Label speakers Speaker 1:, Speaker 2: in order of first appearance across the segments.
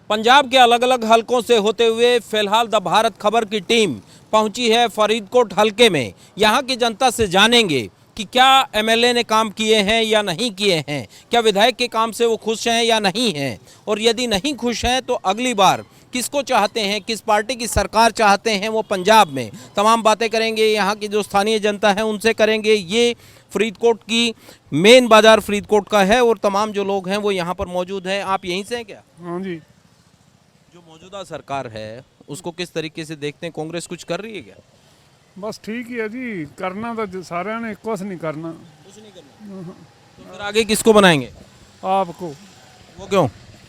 Speaker 1: पंजाब के अलग अलग हलकों से होते हुए फिलहाल द भारत खबर की टीम पहुंची है फरीदकोट हलके में। यहां की जनता से जानेंगे कि क्या एमएलए ने काम किए हैं या नहीं किए हैं, क्या विधायक के काम से वो खुश हैं या नहीं हैं, और यदि नहीं खुश हैं तो अगली बार किसको चाहते हैं, किस पार्टी की सरकार चाहते हैं वो पंजाब में। तमाम बातें करेंगे, यहाँ की जो स्थानीय जनता है उनसे करेंगे। ये फरीदकोट की मेन बाजार फरीदकोट का है और तमाम जो लोग हैं वो यहाँ पर मौजूद हैं। आप यहीं से हैं क्या?
Speaker 2: हाँ जी।
Speaker 1: जो मौजूदा सरकार है उसको किस तरीके से देखते हैं? कांग्रेस कुछ कर रही है क्या?
Speaker 2: बस ठीक ही है जी, करना तो सारे ने कुछ नहीं करना।
Speaker 1: कुछ नहीं करना। तो फिर आगे किसको बनाएंगे?
Speaker 2: आपको
Speaker 1: वो क्यों?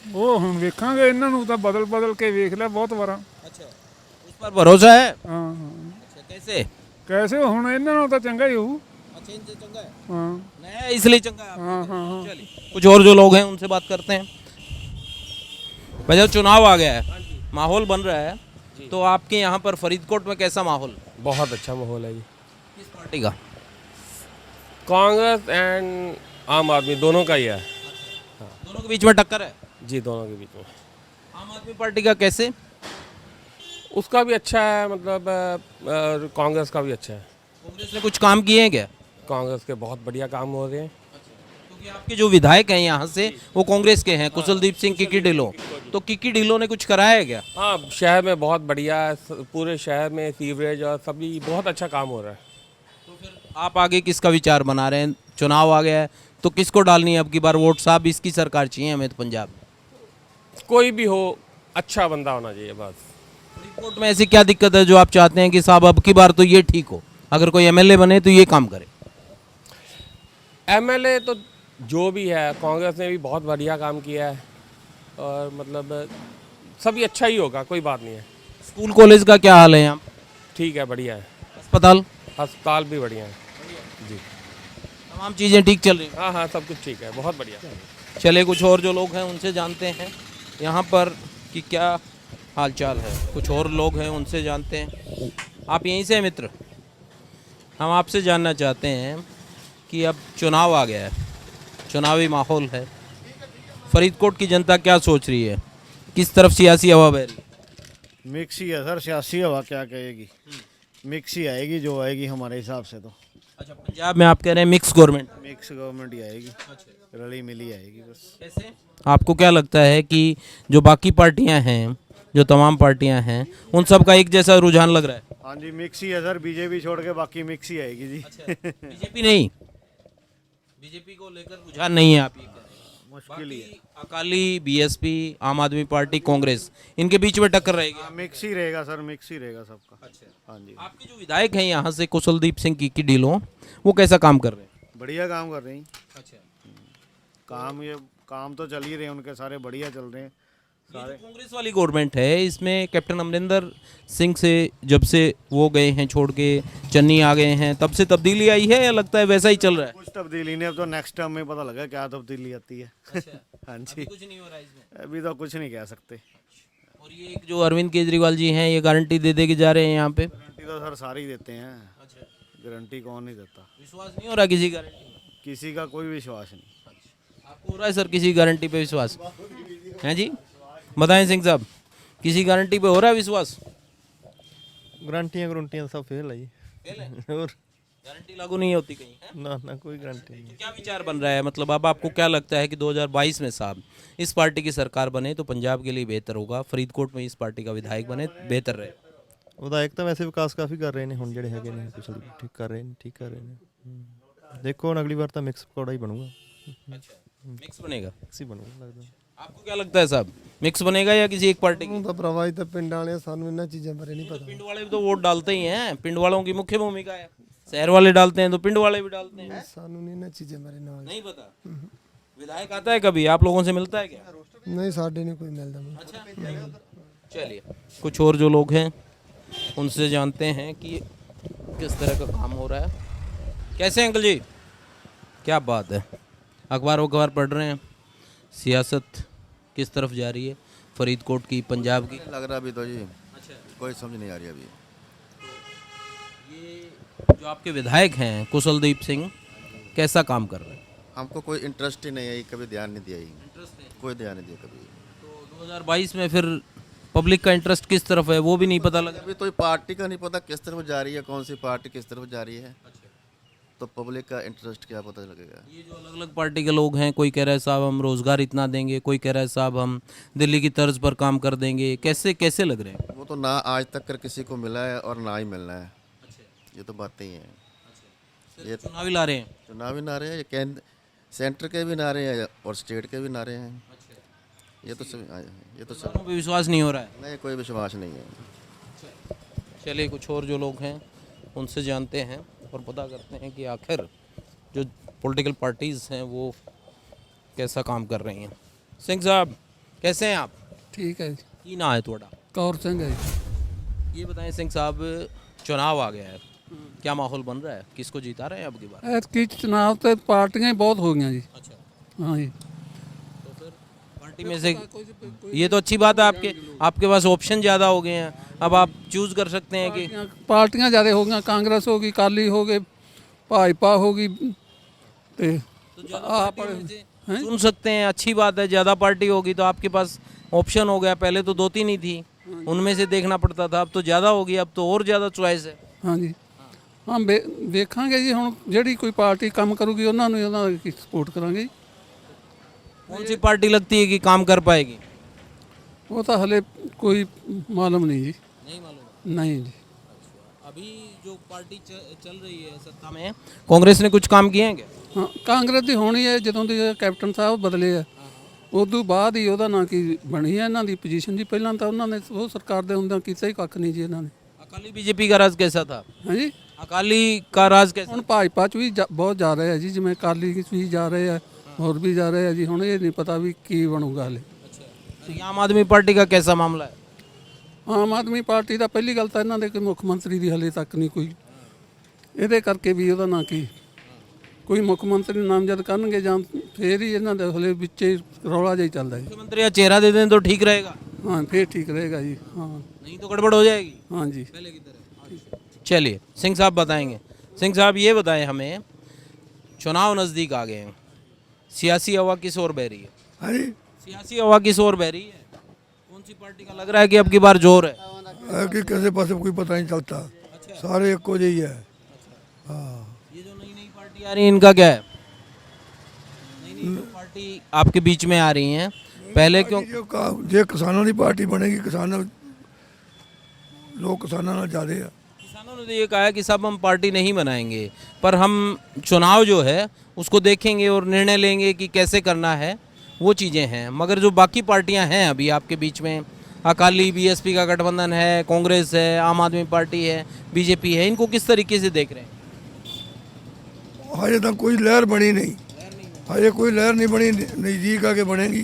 Speaker 2: वो हम वेखांगे, इन्हां नूं तां बदल बदल के वेख लिया बहुत बार।
Speaker 1: अच्छा, उस पर भरोसा है?
Speaker 2: हाँ हाँ।
Speaker 1: अच्छा, कैसे?
Speaker 2: कैसे हुण इन्हां नूं तां चंगा ही होऊ।
Speaker 1: अच्छा, इनसे चंगा है?
Speaker 2: हाँ
Speaker 1: नया है इसलिए चंगा है आपको?
Speaker 2: हाँ हाँ हाँ।
Speaker 1: चलिए कुछ और जो लोग हैं उनसे बात करते हैं। भैया, चुनाव आ गया है, माहौल बन रहा है, तो आपके यहाँ पर फरीदकोट में कैसा माहौल?
Speaker 3: बहुत अच्छा माहौल है जी।
Speaker 1: किस पार्टी का?
Speaker 3: कांग्रेस एंड आम आदमी दोनों का ही है
Speaker 1: दोनों के बीच में टक्कर है?
Speaker 3: जी, दोनों के बीच में।
Speaker 1: आम आदमी पार्टी का कैसे?
Speaker 3: उसका भी अच्छा है, मतलब कांग्रेस का भी अच्छा है।
Speaker 1: कांग्रेस ने कुछ काम किए हैं क्या?
Speaker 3: कांग्रेस के बहुत बढ़िया काम हो रहे हैं।
Speaker 1: क्योंकि आपके जो विधायक हैं यहाँ से वो कांग्रेस के हैं, कुशलदीप सिंह किकी ढिल्लों, तो किकी ढिल्लों ने कुछ कराया है क्या?
Speaker 3: हाँ, शहर में बहुत बढ़िया है, पूरे शहर में सीवरेज और सभी बहुत अच्छा काम हो रहा है।
Speaker 1: तो फिर आप आगे किसका विचार बना रहे हैं? चुनाव आ गया है तो किसको डालनी है अब की बार वोट? साहब, इसकी सरकार चाहिए हमें तो पंजाब में।
Speaker 3: कोई भी हो, अच्छा बंदा होना चाहिए बस।
Speaker 1: फरीदकोट में ऐसी क्या दिक्कत है जो आप चाहते हैं कि साहब अब की बार तो ये ठीक हो, अगर कोई एमएलए बने तो ये काम करे?
Speaker 3: एमएलए तो जो भी है, कांग्रेस ने भी बहुत बढ़िया काम किया है और मतलब सभी अच्छा ही होगा, कोई बात नहीं है।
Speaker 1: स्कूल कॉलेज का क्या हाल है यहाँ?
Speaker 3: ठीक है, बढ़िया है।
Speaker 1: अस्पताल?
Speaker 3: अस्पताल भी बढ़िया है जी।
Speaker 1: तमाम चीज़ें ठीक चल रही हैं?
Speaker 3: हाँ हाँ, सब कुछ ठीक है, बहुत बढ़िया।
Speaker 1: चले कुछ और जो लोग हैं उनसे जानते हैं यहाँ पर कि क्या हालचाल है। कुछ और लोग हैं उनसे जानते हैं। आप यहीं से हैं मित्र? हम आपसे जानना चाहते हैं कि अब चुनाव आ गया है, चुनावी माहौल है, फरीदकोट की जनता क्या सोच रही है, किस तरफ सियासी हवा बह रही है?
Speaker 4: मिक्स ही है सर, सियासी हवा क्या कहेगी, मिक्स ही आएगी जो आएगी हमारे हिसाब से तो।
Speaker 1: अच्छा, पंजाब में आप कह रहे हैं मिक्स गवर्नमेंट?
Speaker 4: मिक्स गवर्नमेंट ही आएगी, रली मिली आएगी बस।
Speaker 1: कैसे? आपको क्या लगता है कि जो बाकी पार्टियां हैं, जो तमाम पार्टियां हैं, उन सब का एक जैसा रुझान लग रहा है?
Speaker 4: हाँ जी, मिक्स ही है सर, बीजेपी छोड़ के बाकी मिक्स ही आएगी जी।
Speaker 1: बीजेपी नहीं, बीजेपी को लेकर रुझान नहीं है आप ये कह रहे हैं?
Speaker 4: मुश्किल ही है।
Speaker 1: बाकी अकाली, बीएसपी, आम आदमी पार्टी, कांग्रेस, इनके बीच में टक्कर रहेगी?
Speaker 4: हाँ, मिक्स ही रहेगा सर, मिक्स ही रहेगा सबका।
Speaker 1: अच्छा।
Speaker 4: हाँ जी,
Speaker 1: आपके जो विधायक हैं यहाँ से कुशलदीप सिंह की ढिल्लों, वो कैसा काम कर रहे हैं?
Speaker 4: बढ़िया काम कर रहे हैं।
Speaker 1: अच्छा,
Speaker 4: काम तो चल ही रहे हैं उनके, सारे बढ़िया चल रहे हैं सारे।
Speaker 1: कांग्रेस वाली गवर्नमेंट है, इसमें कैप्टन अमरिंदर सिंह से जब से वो गए हैं छोड़ के, चन्नी आ गए हैं, तब से तब्दीली आई है या लगता है वैसा ही चल रहा है?
Speaker 4: कुछ तब्दीली नहीं, अब तो नेक्स्ट टर्म में पता लगा क्या तब्दीली आती है।
Speaker 1: अच्छा,
Speaker 4: हाँ जी,
Speaker 1: कुछ नहीं हो रहा है इसमें?
Speaker 4: अभी तो कुछ नहीं कह सकते।
Speaker 1: और ये एक जो अरविंद केजरीवाल जी हैं, ये गारंटी दे के जा रहे हैं यहाँ पे।
Speaker 4: गारंटी तो सर सारे ही देते हैं,
Speaker 1: अच्छा,
Speaker 4: गारंटी कौन नहीं देता।
Speaker 1: विश्वास नहीं हो रहा किसी गारंटी?
Speaker 4: किसी का कोई विश्वास नहीं।
Speaker 1: आपको हो रहा है सर किसी गारंटी पे विश्वास? हैं जी, बताएं सिंह साहब, किसी गारंटी पे हो रहा है विश्वास?
Speaker 5: गारंटियाँ सब फेल है जी।
Speaker 1: फेल है?
Speaker 5: और
Speaker 1: गारंटी लागू नहीं होती कहीं है?
Speaker 5: ना कोई गारंटी नहीं।
Speaker 1: तो क्या विचार बन रहा है, मतलब अब आपको क्या लगता है कि 2022 में साहब इस पार्टी की सरकार बने तो पंजाब के लिए बेहतर होगा, फरीदकोट में इस पार्टी का विधायक बने बेहतर रहे?
Speaker 5: विधायक तो वैसे विकास काफ़ी कर रहे हैं हुण, ਜਿਹੜੇ ਹੈਗੇ ਨੇ ਪਿਛਲੀ ठीक कर रहे हैं। देखो ਹੁਣ अगली बार तो मिक्स पकौड़ा ही बनूंगा।
Speaker 1: अच्छा, मिक्स बनेगा?
Speaker 5: मिक्स ही बनूंगा लगता है।
Speaker 1: आपको क्या लगता है साहब, मिक्स बनेगा या किसी एक पार्टी की?
Speaker 6: ਤਾਂ ਭਰਾਵਾ ਇਹ ਤਾਂ ਪਿੰਡਾਂ ਵਾਲੇ ਸਾਨੂੰ ਇਹਨਾਂ ਚੀਜ਼ਾਂ ਬਾਰੇ ਨਹੀਂ ਪਤਾ।
Speaker 1: पिंड वाले भी तो वोट डालते ही हैं, पिंड वालों की मुख्य भूमिका है। शहर वाले डालते हैं तो पिंड वाले भी डालते हैं।
Speaker 6: ਸਾਨੂੰ ਨਹੀਂ ਇਹਨਾਂ ਚੀਜ਼ਾਂ ਬਾਰੇ ਨਾਲ।
Speaker 1: नहीं पता? विधायक आता है कभी आप लोगों से मिलता है क्या?
Speaker 6: ਨਹੀਂ ਸਾਡੇ ਨਹੀਂ ਕੋਈ ਮਿਲਦਾ ਮੈਨੂੰ।
Speaker 1: अच्छा, चलिए कुछ और जो लोग हैं उनसे जानते हैं कि किस तरह का काम हो रहा है। कैसे हैं अंकल जी? क्या बात है, अखबार पढ़ रहे हैं, सियासत किस तरफ जा रही है फरीदकोट की, पंजाब की?
Speaker 7: लग रहा अभी तो जी
Speaker 1: अच्छा,
Speaker 7: कोई समझ नहीं आ रही अभी।
Speaker 1: ये जो आपके विधायक हैं कुशलदीप सिंह कैसा काम कर रहे हैं?
Speaker 7: हमको कोई इंटरेस्ट ही नहीं है, कभी ध्यान नहीं दिया ही,
Speaker 1: इंटरेस्ट है
Speaker 7: कोई ध्यान नहीं दिया कभी।
Speaker 1: तो 2022 में फिर पब्लिक का इंटरेस्ट किस तरफ है वो भी नहीं पता लगा।
Speaker 7: अभी तो पार्टी का नहीं पता किस तरफ जा रही है, कौन सी पार्टी किस तरफ जा रही है, तो पब्लिक का इंटरेस्ट क्या पता लगेगा।
Speaker 1: ये जो अलग अलग पार्टी के लोग हैं, कोई कह रहा है साहब हम रोजगार इतना देंगे, कोई कह रहा है साहब हम दिल्ली की तर्ज पर काम कर देंगे, कैसे कैसे लग रहे हैं?
Speaker 7: वो तो ना आज तक कर किसी को मिला है और ना ही मिलना है, ये तो बातें ही हैं। ये
Speaker 1: चुनावी ला रहे हैं।
Speaker 7: चुनावी नारे हैं, ये केंद्र सेंटर के भी नारे हैं और स्टेट के भी नारे हैं। ये तो सब
Speaker 1: पे विश्वास नहीं हो रहा है।
Speaker 7: नहीं, कोई विश्वास नहीं है।
Speaker 1: चलिए कुछ और जो लोग हैं उनसे जानते हैं और पता करते हैं कि आखिर जो पॉलिटिकल पार्टीज़ हैं वो कैसा काम कर रही हैं। सिंह साहब कैसे हैं आप?
Speaker 8: ठीक है
Speaker 1: की ना है थोड़ा
Speaker 8: कौर सिंह है
Speaker 1: ये बताएं सिंह साहब, चुनाव आ गया है, क्या माहौल बन रहा है, किसको जिता रहे हैं अब की बार?
Speaker 8: ਐਤਕੀ चुनाव तो पार्टियां ही बहुत हो गई जी।
Speaker 1: अच्छा,
Speaker 8: हाँ जी
Speaker 1: तो फिर पार्टी में से ये तो अच्छी बात है, आपके पास ऑप्शन ज़्यादा हो गए हैं, अब आप चूज़ कर सकते हैं कि
Speaker 8: पार्टियां ज़्यादा हो गई, कांग्रेस हो गई, अकाली हो गए, भाजपा हो गई, आप
Speaker 1: चुन सकते हैं। अच्छी बात है, ज़्यादा पार्टी होगी तो आपके पास ऑप्शन हो गया, पहले तो 2-3 ही थी, उनमें से देखना पड़ता था, अब तो ज़्यादा हो गई, अब तो और ज़्यादा चॉइस है।
Speaker 8: हाँ जी ਹਾਂ ਵੇਖਾਂਗੇ ਜੀ ਹੁਣ ਜਿਹੜੀ ਕੋਈ ਪਾਰਟੀ ਕੰਮ ਕਰੂਗੀ ਉਹਨਾਂ ਨੂੰ ਉਹਨਾਂ ਦੀ ਸਪੋਰਟ ਕਰਾਂਗੇ ਜੀ।
Speaker 1: कौन सी पार्टी लगती है कि काम कर पाएगी?
Speaker 8: ਉਹ ਤਾਂ ਹਲੇ ਕੋਈ ਮਾਲੂਮ नहीं जी।
Speaker 1: नहीं मालूम।
Speaker 8: नहीं जी।
Speaker 1: अभी जो पार्टी चल रही है सत्ता में, कांग्रेस ने कुछ काम किए हैं क्या?
Speaker 8: ਹਾਂ ਕਾਂਗਰਸ ਦੀ ਹੋਣੀ ਹੈ ਜਦੋਂ ਦੀ ਕੈਪਟਨ ਸਾਹਿਬ ਬਦਲੇ ਆ ਉਦੋਂ ਬਾਅਦ ਹੀ ਉਹਦਾ ਨਾਂ ਕੀ ਬਣੀ ਹੈ ਇਹਨਾਂ ਦੀ ਪੋਜੀਸ਼ਨ ਜੀ। ਪਹਿਲਾਂ ਤਾਂ ਉਹਨਾਂ ਨੇ ਉਹ ਸਰਕਾਰ ਦੇ ਹੁੰਦਿਆਂ ਕੀਤਾ ਹੀ ਕੱਖ ਨਹੀਂ ਜੀ ਇਹਨਾਂ ਨੇ।
Speaker 1: अकाली बीजेपी का राज कैसा था?
Speaker 8: ਹਾਂ ਜੀ
Speaker 1: अकाली का राज कैसा?
Speaker 8: ਹੁਣ ਭਾਜਪਾ ਚ ਵੀ ਬਹੁਤ ਜਾ ਰਹੇ ਆ ਜੀ, ਜਿਵੇਂ ਅਕਾਲੀ ਚ ਵੀ ਜਾ ਰਹੇ ਆ, ਹੋਰ ਵੀ ਜਾ ਰਹੇ ਆ ਜੀ। ਹੁਣ ਇਹ ਨਹੀਂ ਪਤਾ ਵੀ ਕੀ ਬਣੂਗਾ ਹਲੇ।
Speaker 1: अच्छा, आम आदमी पार्टी का कैसा मामला है?
Speaker 8: ਆਮ ਆਦਮੀ ਪਾਰਟੀ ਦਾ ਪਹਿਲੀ ਗੱਲ ਤਾਂ ਇਹਨਾਂ ਦੇ ਕੋਈ ਮੁੱਖ ਮੰਤਰੀ ਦੀ ਹਲੇ ਤੱਕ ਨਹੀਂ ਕੋਈ, ਇਹਦੇ ਕਰਕੇ ਵੀ ਉਹਦਾ ਨਾਂ ਕੀ ਕੋਈ ਮੁੱਖ ਮੰਤਰੀ ਨਾਮਜ਼ਦ ਕਰਨਗੇ ਜਾਂ ਫੇਰ ਹੀ ਇਹਨਾਂ ਦੇ ਹਲੇ ਵਿੱਚੇ ਰੌਲਾ ਜਿਹਾ ਹੀ ਚੱਲਦਾ ਜੀ।
Speaker 1: मुख्यमंत्री या चेहरा दे दें तो ठीक रहेगा,
Speaker 8: ਹਾਂ ਫੇਰ ਠੀਕ ਰਹੇਗਾ ਜੀ। ਹਾਂ
Speaker 1: नहीं तो गड़बड़ हो जाएगी
Speaker 8: ਹਾਂ जी।
Speaker 1: पहले की तरह। चलिए सिंह साहब बताएंगे। सिंह साहब ये बताएं हमें, चुनाव नज़दीक आ गए हैं, सियासी हवा किस ओर बह रही है?
Speaker 9: हाँ जी,
Speaker 1: सियासी हवा किस ओर बह रही है? कौन सी पार्टी का लग रहा है कि अब की बार जोर है?
Speaker 9: कि कैसे पास कोई पता नहीं चलता, सारे एक को ही है। हाँ,
Speaker 1: ये जो नई नई पार्टी आ रही है इनका क्या है? नई नई जो पार्टी आपके बीच में आ रही हैं, पहले क्यों?
Speaker 9: जो किसानों की पार्टी बनेगी, किसान लोग किसानों नाल ज्यादा है।
Speaker 1: किसानों ने तो ये कहा है कि साहब हम पार्टी नहीं बनाएंगे, पर हम चुनाव जो है उसको देखेंगे और निर्णय लेंगे कि कैसे करना है, वो चीज़ें हैं। मगर जो बाकी पार्टियां हैं अभी आपके बीच में, अकाली बीएसपी का गठबंधन है, कांग्रेस है, आम आदमी पार्टी है, बीजेपी है, इनको किस तरीके से देख रहे हैं?
Speaker 9: हजे तक कोई लहर बनी नहीं, हजे कोई लहर नहीं बनी, नज़दीक आके बनेगी।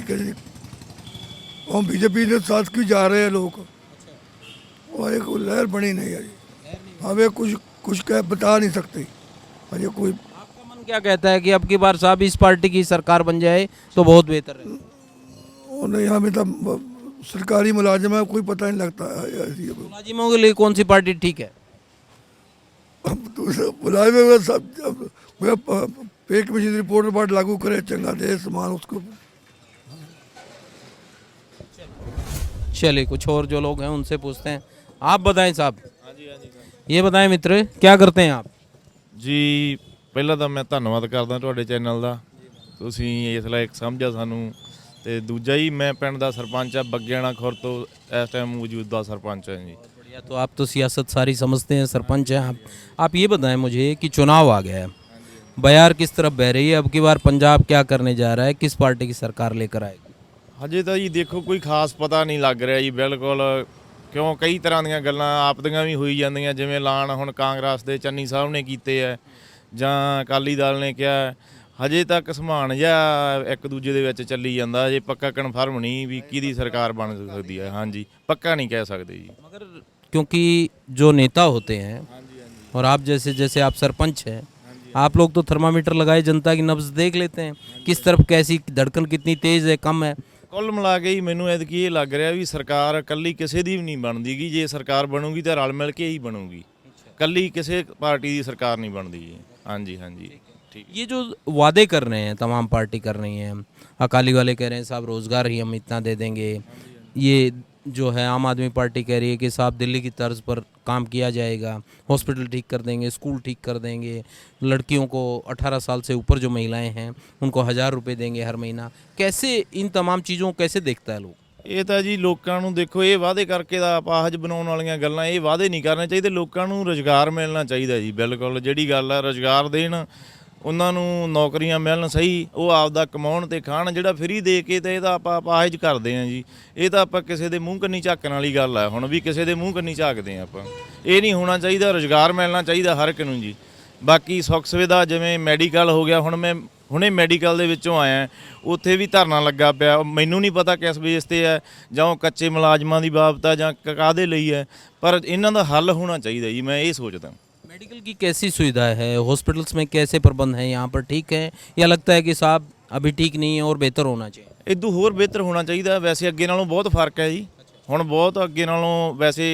Speaker 9: हम बीजेपी के साथ क्यों जा रहे हैं लोग, और कोई लहर बनी नहीं है। हमें कुछ कह बता नहीं सकते हजे कोई।
Speaker 1: आपका मन क्या कहता है कि अब की बार साहब इस पार्टी की सरकार बन जाए तो बहुत बेहतर है?
Speaker 9: और नहीं, हमें तो सरकारी मुलाजिम है, कोई पता नहीं लगता है।
Speaker 1: मुलाजिमों के लिए कौन सी पार्टी ठीक है?
Speaker 9: अब तो मुलाजिम में सब पे कमीशन रिपोर्ट बार लागू करे, चंगा दे समान उसको।
Speaker 1: चलिए कुछ और जो लोग हैं उनसे पूछते हैं। आप बताएं साहब। ये बताएं मित्र, क्या करते हैं आप?
Speaker 10: ਜੀ ਪਹਿਲਾਂ ਤਾਂ ਮੈਂ ਧੰਨਵਾਦ ਕਰਦਾ ਤੁਹਾਡੇ ਚੈਨਲ ਦਾ, ਤੁਸੀਂ ਇਸ ਲਈ ਇੱਕ ਸਮਝਿਆ ਸਾਨੂੰ। ਤੇ ਦੂਜਾ ਹੀ ਮੈਂ ਪਿੰਡ ਦਾ ਸਰਪੰਚ ਆ, ਬੱਗਿਆਣਾ ਖੁਰ ਤੋਂ ਇਸ ਟਾਈਮ ਮੌਜੂਦਾ ਸਰਪੰਚ ਹਾਂ ਜੀ।
Speaker 1: बढ़िया, तो आप तो सियासत सारी समझते हैं, सरपंच हैं आप ये बताएं मुझे कि चुनाव आ गया है, बयार किस तरफ बह रही है, अब की बार पंजाब क्या करने जा रहा है, किस पार्टी की सरकार लेकर आएगी?
Speaker 10: ਹਜੇ ਤਾਂ ਜੀ ਦੇਖੋ ਕੋਈ ਖਾਸ ਪਤਾ ਨਹੀਂ ਲੱਗ ਰਿਹਾ ਜੀ ਬਿਲਕੁਲ, ਕਿਉਂ ਕਈ ਤਰ੍ਹਾਂ ਦੀਆਂ ਗੱਲਾਂ ਆਪ ਦੀਆਂ ਵੀ ਹੋਈ ਜਾਂਦੀਆਂ, ਜਿਵੇਂ ਐਲਾਨ ਹੁਣ ਕਾਂਗਰਸ ਦੇ ਚੰਨੀ ਸਾਹਿਬ ਨੇ ਕੀਤੇ ਹੈ ਜਾਂ ਅਕਾਲੀ ਦਲ ਨੇ ਕਿਹਾ। ਹਜੇ ਤੱਕ ਸਮਾਨ ਜਿਹਾ ਇੱਕ ਦੂਜੇ ਦੇ ਵਿੱਚ ਚੱਲੀ ਜਾਂਦਾ, ਜੇ ਪੱਕਾ ਕਨਫਰਮ ਨਹੀਂ ਵੀ ਕਿਹਦੀ ਸਰਕਾਰ ਬਣ ਸਕਦੀ ਹੈ। ਹਾਂਜੀ, ਪੱਕਾ ਨਹੀਂ ਕਹਿ ਸਕਦੇ ਜੀ।
Speaker 1: मगर क्योंकि जो नेता होते हैं और आप जैसे आप सरपंच हैं, आप लोग तो थर्मामीटर लगाए जनता की नब्ज देख लेते हैं, किस तरफ कैसी धड़कन कितनी तेज़ है, कम है।
Speaker 10: ਕੁੱਲ ਮਿਲਾ ਕੇ ਹੀ ਮੈਨੂੰ ਐਤਕੀ ਇਹ ਲੱਗ ਰਿਹਾ ਵੀ ਸਰਕਾਰ ਇਕੱਲੀ ਕਿਸੇ ਦੀ ਵੀ ਨਹੀਂ ਬਣਦੀ ਗੀ। ਜੇ ਸਰਕਾਰ ਬਣੂਗੀ ਤਾਂ ਰਲ ਮਿਲ ਕੇ ਹੀ ਬਣੂਗੀ, ਇਕੱਲੀ ਕਿਸੇ ਪਾਰਟੀ ਦੀ ਸਰਕਾਰ ਨਹੀਂ ਬਣਦੀ ਜੀ। ਹਾਂਜੀ ਹਾਂਜੀ ठीक।
Speaker 1: ये जो वादे कर रहे हैं तमाम पार्टी कर रही हैं, अकाली वाले कह रहे हैं साहब रोज़गार ही हम इतना दे देंगे, ये जो है आम आदमी पार्टी कह रही है कि साहब दिल्ली की तर्ज पर काम किया जाएगा, हॉस्पिटल ठीक कर देंगे, स्कूल ठीक कर देंगे, लड़कियों को 18 साल से ऊपर जो महिलाएं हैं उनको 1000 रुपये देंगे हर महीना। कैसे इन तमाम चीज़ों को कैसे देखता है लोग?
Speaker 10: ਇਹ ਤਾਂ ਜੀ ਲੋਕਾਂ ਨੂੰ ਦੇਖੋ ਇਹ ਵਾਅਦੇ ਕਰਕੇ ਦਾ ਆਪਾਹਜ ਬਣਾਉਣ ਵਾਲੀਆਂ ਗੱਲਾਂ, ਇਹ ਵਾਅਦੇ ਨਹੀਂ ਕਰਨੇ ਚਾਹੀਦੇ। ਲੋਕਾਂ ਨੂੰ ਰੁਜ਼ਗਾਰ ਮਿਲਣਾ ਚਾਹੀਦਾ ਜੀ। ਬਿਲਕੁਲ ਜਿਹੜੀ ਗੱਲ ਆ, ਰੁਜ਼ਗਾਰ ਦੇਣ, ਉਹਨਾਂ ਨੂੰ ਨੌਕਰੀਆਂ ਮਿਲਣ ਸਹੀ, ਉਹ ਆਪਦਾ ਕਮਾਉਣ ਤੇ ਖਾਣ। ਜਿਹੜਾ ਫਰੀ ਦੇ ਕੇ ਤੇ ਇਹਦਾ ਆਪਾਂ ਆਪਾਹਜ ਕਰਦੇ ਹਾਂ ਜੀ, ਇਹ ਤਾਂ ਆਪਾਂ ਕਿਸੇ ਦੇ ਮੂੰਹ ਕੰਨੀ ਝਾਕਣ ਵਾਲੀ ਗੱਲ ਆ। ਹੁਣ ਵੀ ਕਿਸੇ ਦੇ ਮੂੰਹ ਕੰਨੀ ਝਾਕਦੇ ਆ ਆਪਾਂ, ਇਹ ਨਹੀਂ ਹੋਣਾ ਚਾਹੀਦਾ। ਰੁਜ਼ਗਾਰ ਮਿਲਣਾ ਚਾਹੀਦਾ ਹਰ ਇੱਕ ਨੂੰ ਜੀ। ਬਾਕੀ ਸੁੱਖ ਸੁਵਿਧਾ ਜਿਵੇਂ ਮੈਡੀਕਲ ਹੋ ਗਿਆ, ਹੁਣ ਮੈਂ ਹੁਣੇ ਮੈਡੀਕਲ ਦੇ ਵਿੱਚੋਂ ਆਇਆ, ਉੱਥੇ ਵੀ ਧਰਨਾ ਲੱਗਾ ਪਿਆ। ਮੈਨੂੰ ਨਹੀਂ ਪਤਾ ਕਿਸ ਬੇਸ ਤੇ ਹੈ, ਜਾਂ ਉਹ ਕੱਚੇ ਮੁਲਾਜ਼ਮਾਂ ਦੀ ਬਾਬਤ ਆ ਜਾਂ ਕਾਹਦੇ ਲਈ ਹੈ, ਪਰ ਇਹਨਾਂ ਦਾ ਹੱਲ ਹੋਣਾ ਚਾਹੀਦਾ ਜੀ। ਮੈਂ ਇਹ ਸੋਚਦਾ।
Speaker 1: मेडिकल की कैसी सुविधा है, हॉस्पिटल्स में कैसे प्रबंध हैं, यहाँ पर ठीक है या लगता है कि साहब अभी ठीक नहीं है और बेहतर होना चाहिए?
Speaker 10: ਇਦੋਂ ਹੋਰ ਬਿਹਤਰ ਹੋਣਾ ਚਾਹੀਦਾ। ਵੈਸੇ ਅੱਗੇ ਨਾਲੋਂ ਬਹੁਤ ਫਰਕ ਹੈ ਜੀ। ਹੁਣ ਬਹੁਤ ਅੱਗੇ ਨਾਲੋਂ ਵੈਸੇ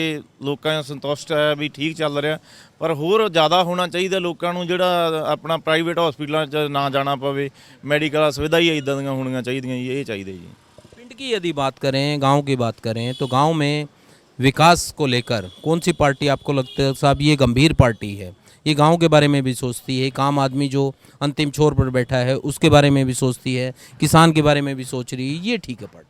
Speaker 10: ਲੋਕਾਂ ਸੰਤੁਸ਼ਟ ਹੈ ਵੀ ਠੀਕ ਚੱਲ ਰਿਹਾ, ਪਰ ਹੋਰ ਜ਼ਿਆਦਾ ਹੋਣਾ ਚਾਹੀਦਾ ਲੋਕਾਂ ਨੂੰ। ਜਿਹੜਾ ਆਪਣਾ ਪ੍ਰਾਈਵੇਟ ਹਸਪੀਟਲਾਂ 'ਚ ਨਾ ਜਾਣਾ ਪਵੇ, ਮੈਡੀਕਲ ਸੁਵਿਧਾ ਹੀ ਇੱਦਾਂ ਦੀਆਂ ਹੋਣੀਆਂ ਚਾਹੀਦੀਆਂ ਜੀ। ਇਹ ਚਾਹੀਦਾ ਜੀ।
Speaker 1: पिंड की यदि बात करें, गांव की बात करें, तो गांव में विकास को लेकर कौन सी पार्टी आपको लगता है साहब ये गंभीर पार्टी है, ये गांव के बारे में भी सोचती है, एक आम आदमी जो अंतिम छोर पर बैठा है उसके बारे में भी सोचती है, किसान के बारे में भी सोच रही है, ये ठीक है पार्टी?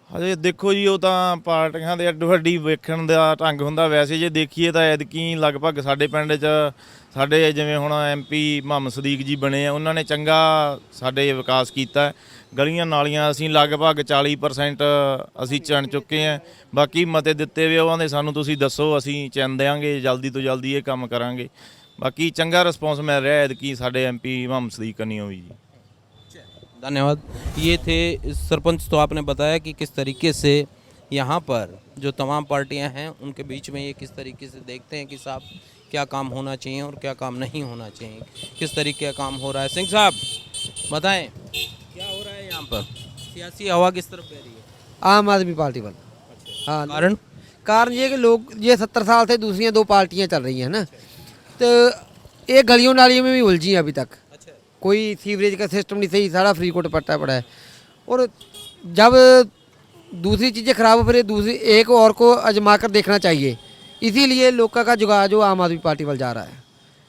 Speaker 10: ਹਜੇ ਦੇਖੋ ਜੀ, ਉਹ ਤਾਂ ਪਾਰਟੀਆਂ ਦੇ ਅੱਡੋ ਅੱਡੀ ਵੇਖਣ ਦਾ ਢੰਗ ਹੁੰਦਾ। ਵੈਸੇ ਜੇ ਦੇਖੀਏ ਤਾਂ ਐਤਕੀ ਲਗਭਗ ਸਾਡੇ ਪਿੰਡ 'ਚ ਸਾਡੇ ਜਿਵੇਂ ਹੁਣ MP ਮੁਹੰਮਦ ਸਦੀਕ ਜੀ ਬਣੇ ਆ, ਉਹਨਾਂ ਨੇ ਚੰਗਾ ਸਾਡੇ ਵਿਕਾਸ ਕੀਤਾ। ਗਲੀਆਂ ਨਾਲੀਆਂ ਅਸੀਂ ਲਗਭਗ 40% ਅਸੀਂ ਚਿਣ ਚੁੱਕੇ ਹਾਂ। ਬਾਕੀ ਮਤੇ ਦਿੱਤੇ ਵੇ ਉਹਨਾਂ ਦੇ, ਸਾਨੂੰ ਤੁਸੀਂ ਦੱਸੋ, ਅਸੀਂ ਚਿਣ ਦਿਆਂਗੇ, ਜਲਦੀ ਤੋਂ ਜਲਦੀ ਇਹ ਕੰਮ ਕਰਾਂਗੇ। ਬਾਕੀ ਚੰਗਾ ਰਿਸਪੌਂਸ ਮਿਲ ਰਿਹਾ ਐਤਕੀ ਸਾਡੇ MP ਮੁਹੰਮਦ ਸਦੀਕ ਕੰਨੀਓ ਵੀ ਜੀ।
Speaker 1: धन्यवाद। ये थे सरपंच। तो आपने बताया कि किस तरीके से यहाँ पर जो तमाम पार्टियाँ हैं उनके बीच में ये किस तरीके से देखते हैं कि साहब क्या काम होना चाहिए और क्या काम नहीं होना चाहिए, किस तरीके का काम हो रहा है। सिंह साहब बताएं क्या हो रहा है यहाँ पर, सियासी हवा किस तरफ बह रही है?
Speaker 11: आम आदमी पार्टी वाला। हाँ,
Speaker 1: कारण
Speaker 11: कारण ये कि लोग ये 70 साल से दूसरी 2 पार्टियां चल रही हैं ना, तो ये गलियों नालियों में भी उलझी हैं अभी तक। कोई सीवरेज का सिस्टम नहीं सही, सारा फ्री कोट पट्टा पड़ा है। और जब दूसरी चीज़ें ख़राब हो फिर दूसरी एक और को आजमा कर देखना चाहिए। इसीलिए लोगों का जुगाड़ जो आम आदमी पार्टी वाल जा रहा है।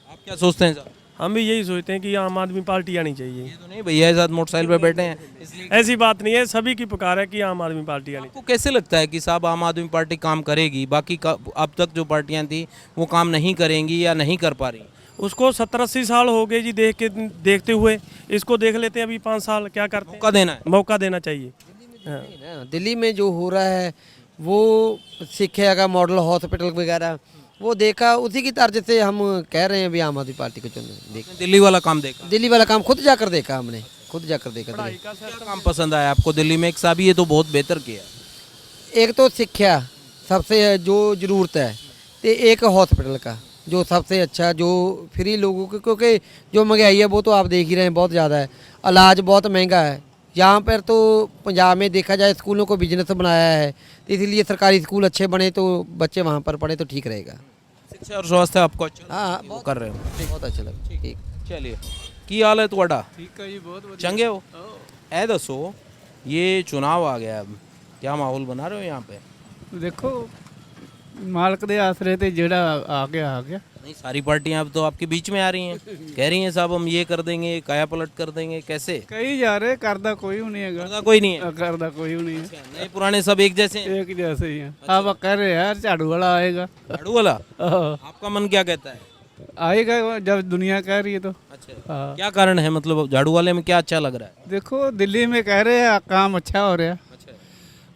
Speaker 1: आप क्या सोचते हैं साहब?
Speaker 3: हम भी यही सोचते हैं कि आम आदमी पार्टी आनी चाहिए।
Speaker 1: ये तो नहीं भैया के साथ मोटरसाइकिल पे बैठे हैं इसलिए?
Speaker 3: ऐसी बात नहीं है, सभी की पुकार है कि आम आदमी पार्टी आनी।
Speaker 1: आपको कैसे लगता है कि साहब आम आदमी पार्टी काम करेगी, बाकी अब तक जो पार्टियां थी वो काम नहीं करेंगी या नहीं कर पा रही?
Speaker 3: उसको 70-80 साल हो गए जी देखते हुए, इसको देख लेते हैं अभी 5 साल क्या करते हैं।
Speaker 1: मौका देना है,
Speaker 3: मौका देना चाहिए।
Speaker 11: हाँ। दिल्ली में जो हो रहा है वो शिक्षा का मॉडल हॉस्पिटल वगैरह वो देखा, उसी की तर्ज से हम कह रहे हैं भी आम आदमी पार्टी को चुने। देख
Speaker 1: दिल्ली वाला काम देखा,
Speaker 11: दिल्ली वाला काम खुद जाकर देखा, हमने खुद जाकर देखा।
Speaker 1: क्या काम पसंद आया आपको दिल्ली में? एक साहब ये तो बहुत बेहतर किया।
Speaker 11: एक तो शिक्षा सबसे जो ज़रूरत है, तो एक हॉस्पिटल का जो सबसे अच्छा, जो फ्री लोगों को, क्योंकि जो महंगाई है वो तो आप देख ही रहे हैं बहुत ज़्यादा है, इलाज बहुत महंगा है। यहाँ पर तो पंजाब में देखा जाए स्कूलों को बिजनेस बनाया है, तो इसलिए सरकारी स्कूल अच्छे बने तो बच्चे वहाँ पर पढ़े तो ठीक रहेगा।
Speaker 1: शिक्षा और स्वास्थ्य आपको अच्छा
Speaker 11: हाँ,
Speaker 1: वो कर रहे हो,
Speaker 11: बहुत अच्छा लगा। ठीक,
Speaker 1: चलिए की हाल है ਤੁਹਾਡਾ?
Speaker 8: ठीक है जी, बहुत
Speaker 1: चंगे हो? ऐ दसो ये चुनाव आ गया, अब क्या माहौल बना रहे हो यहाँ पे?
Speaker 8: देखो मालक दे आसरे ते जेड़ा आ गया।
Speaker 1: नहीं, सारी पार्टियां अब तो आपके बीच में आ रही हैं, कह रही हैं साहब हम ये कर देंगे, काया पलट कर देंगे। कैसे?
Speaker 8: कई जा रहे, करदा कोई नहीं है,
Speaker 1: करता कोई नहीं है,
Speaker 8: करदा कोई नहीं है,
Speaker 1: नए पुराने सब एक जैसे हैं।
Speaker 8: एक जैसे ही है। अब कह रहे यार झाड़ू वाला आएगा।
Speaker 1: झाड़ू वाला आपका मन क्या कहता है?
Speaker 8: आएगा जब दुनिया कह रही है तो।
Speaker 1: अच्छा,
Speaker 8: हाँ।
Speaker 1: क्या कारण है, मतलब झाड़ू वाले में क्या अच्छा लग रहा है?
Speaker 8: देखो दिल्ली में कह रहे हैं काम अच्छा हो रहा है,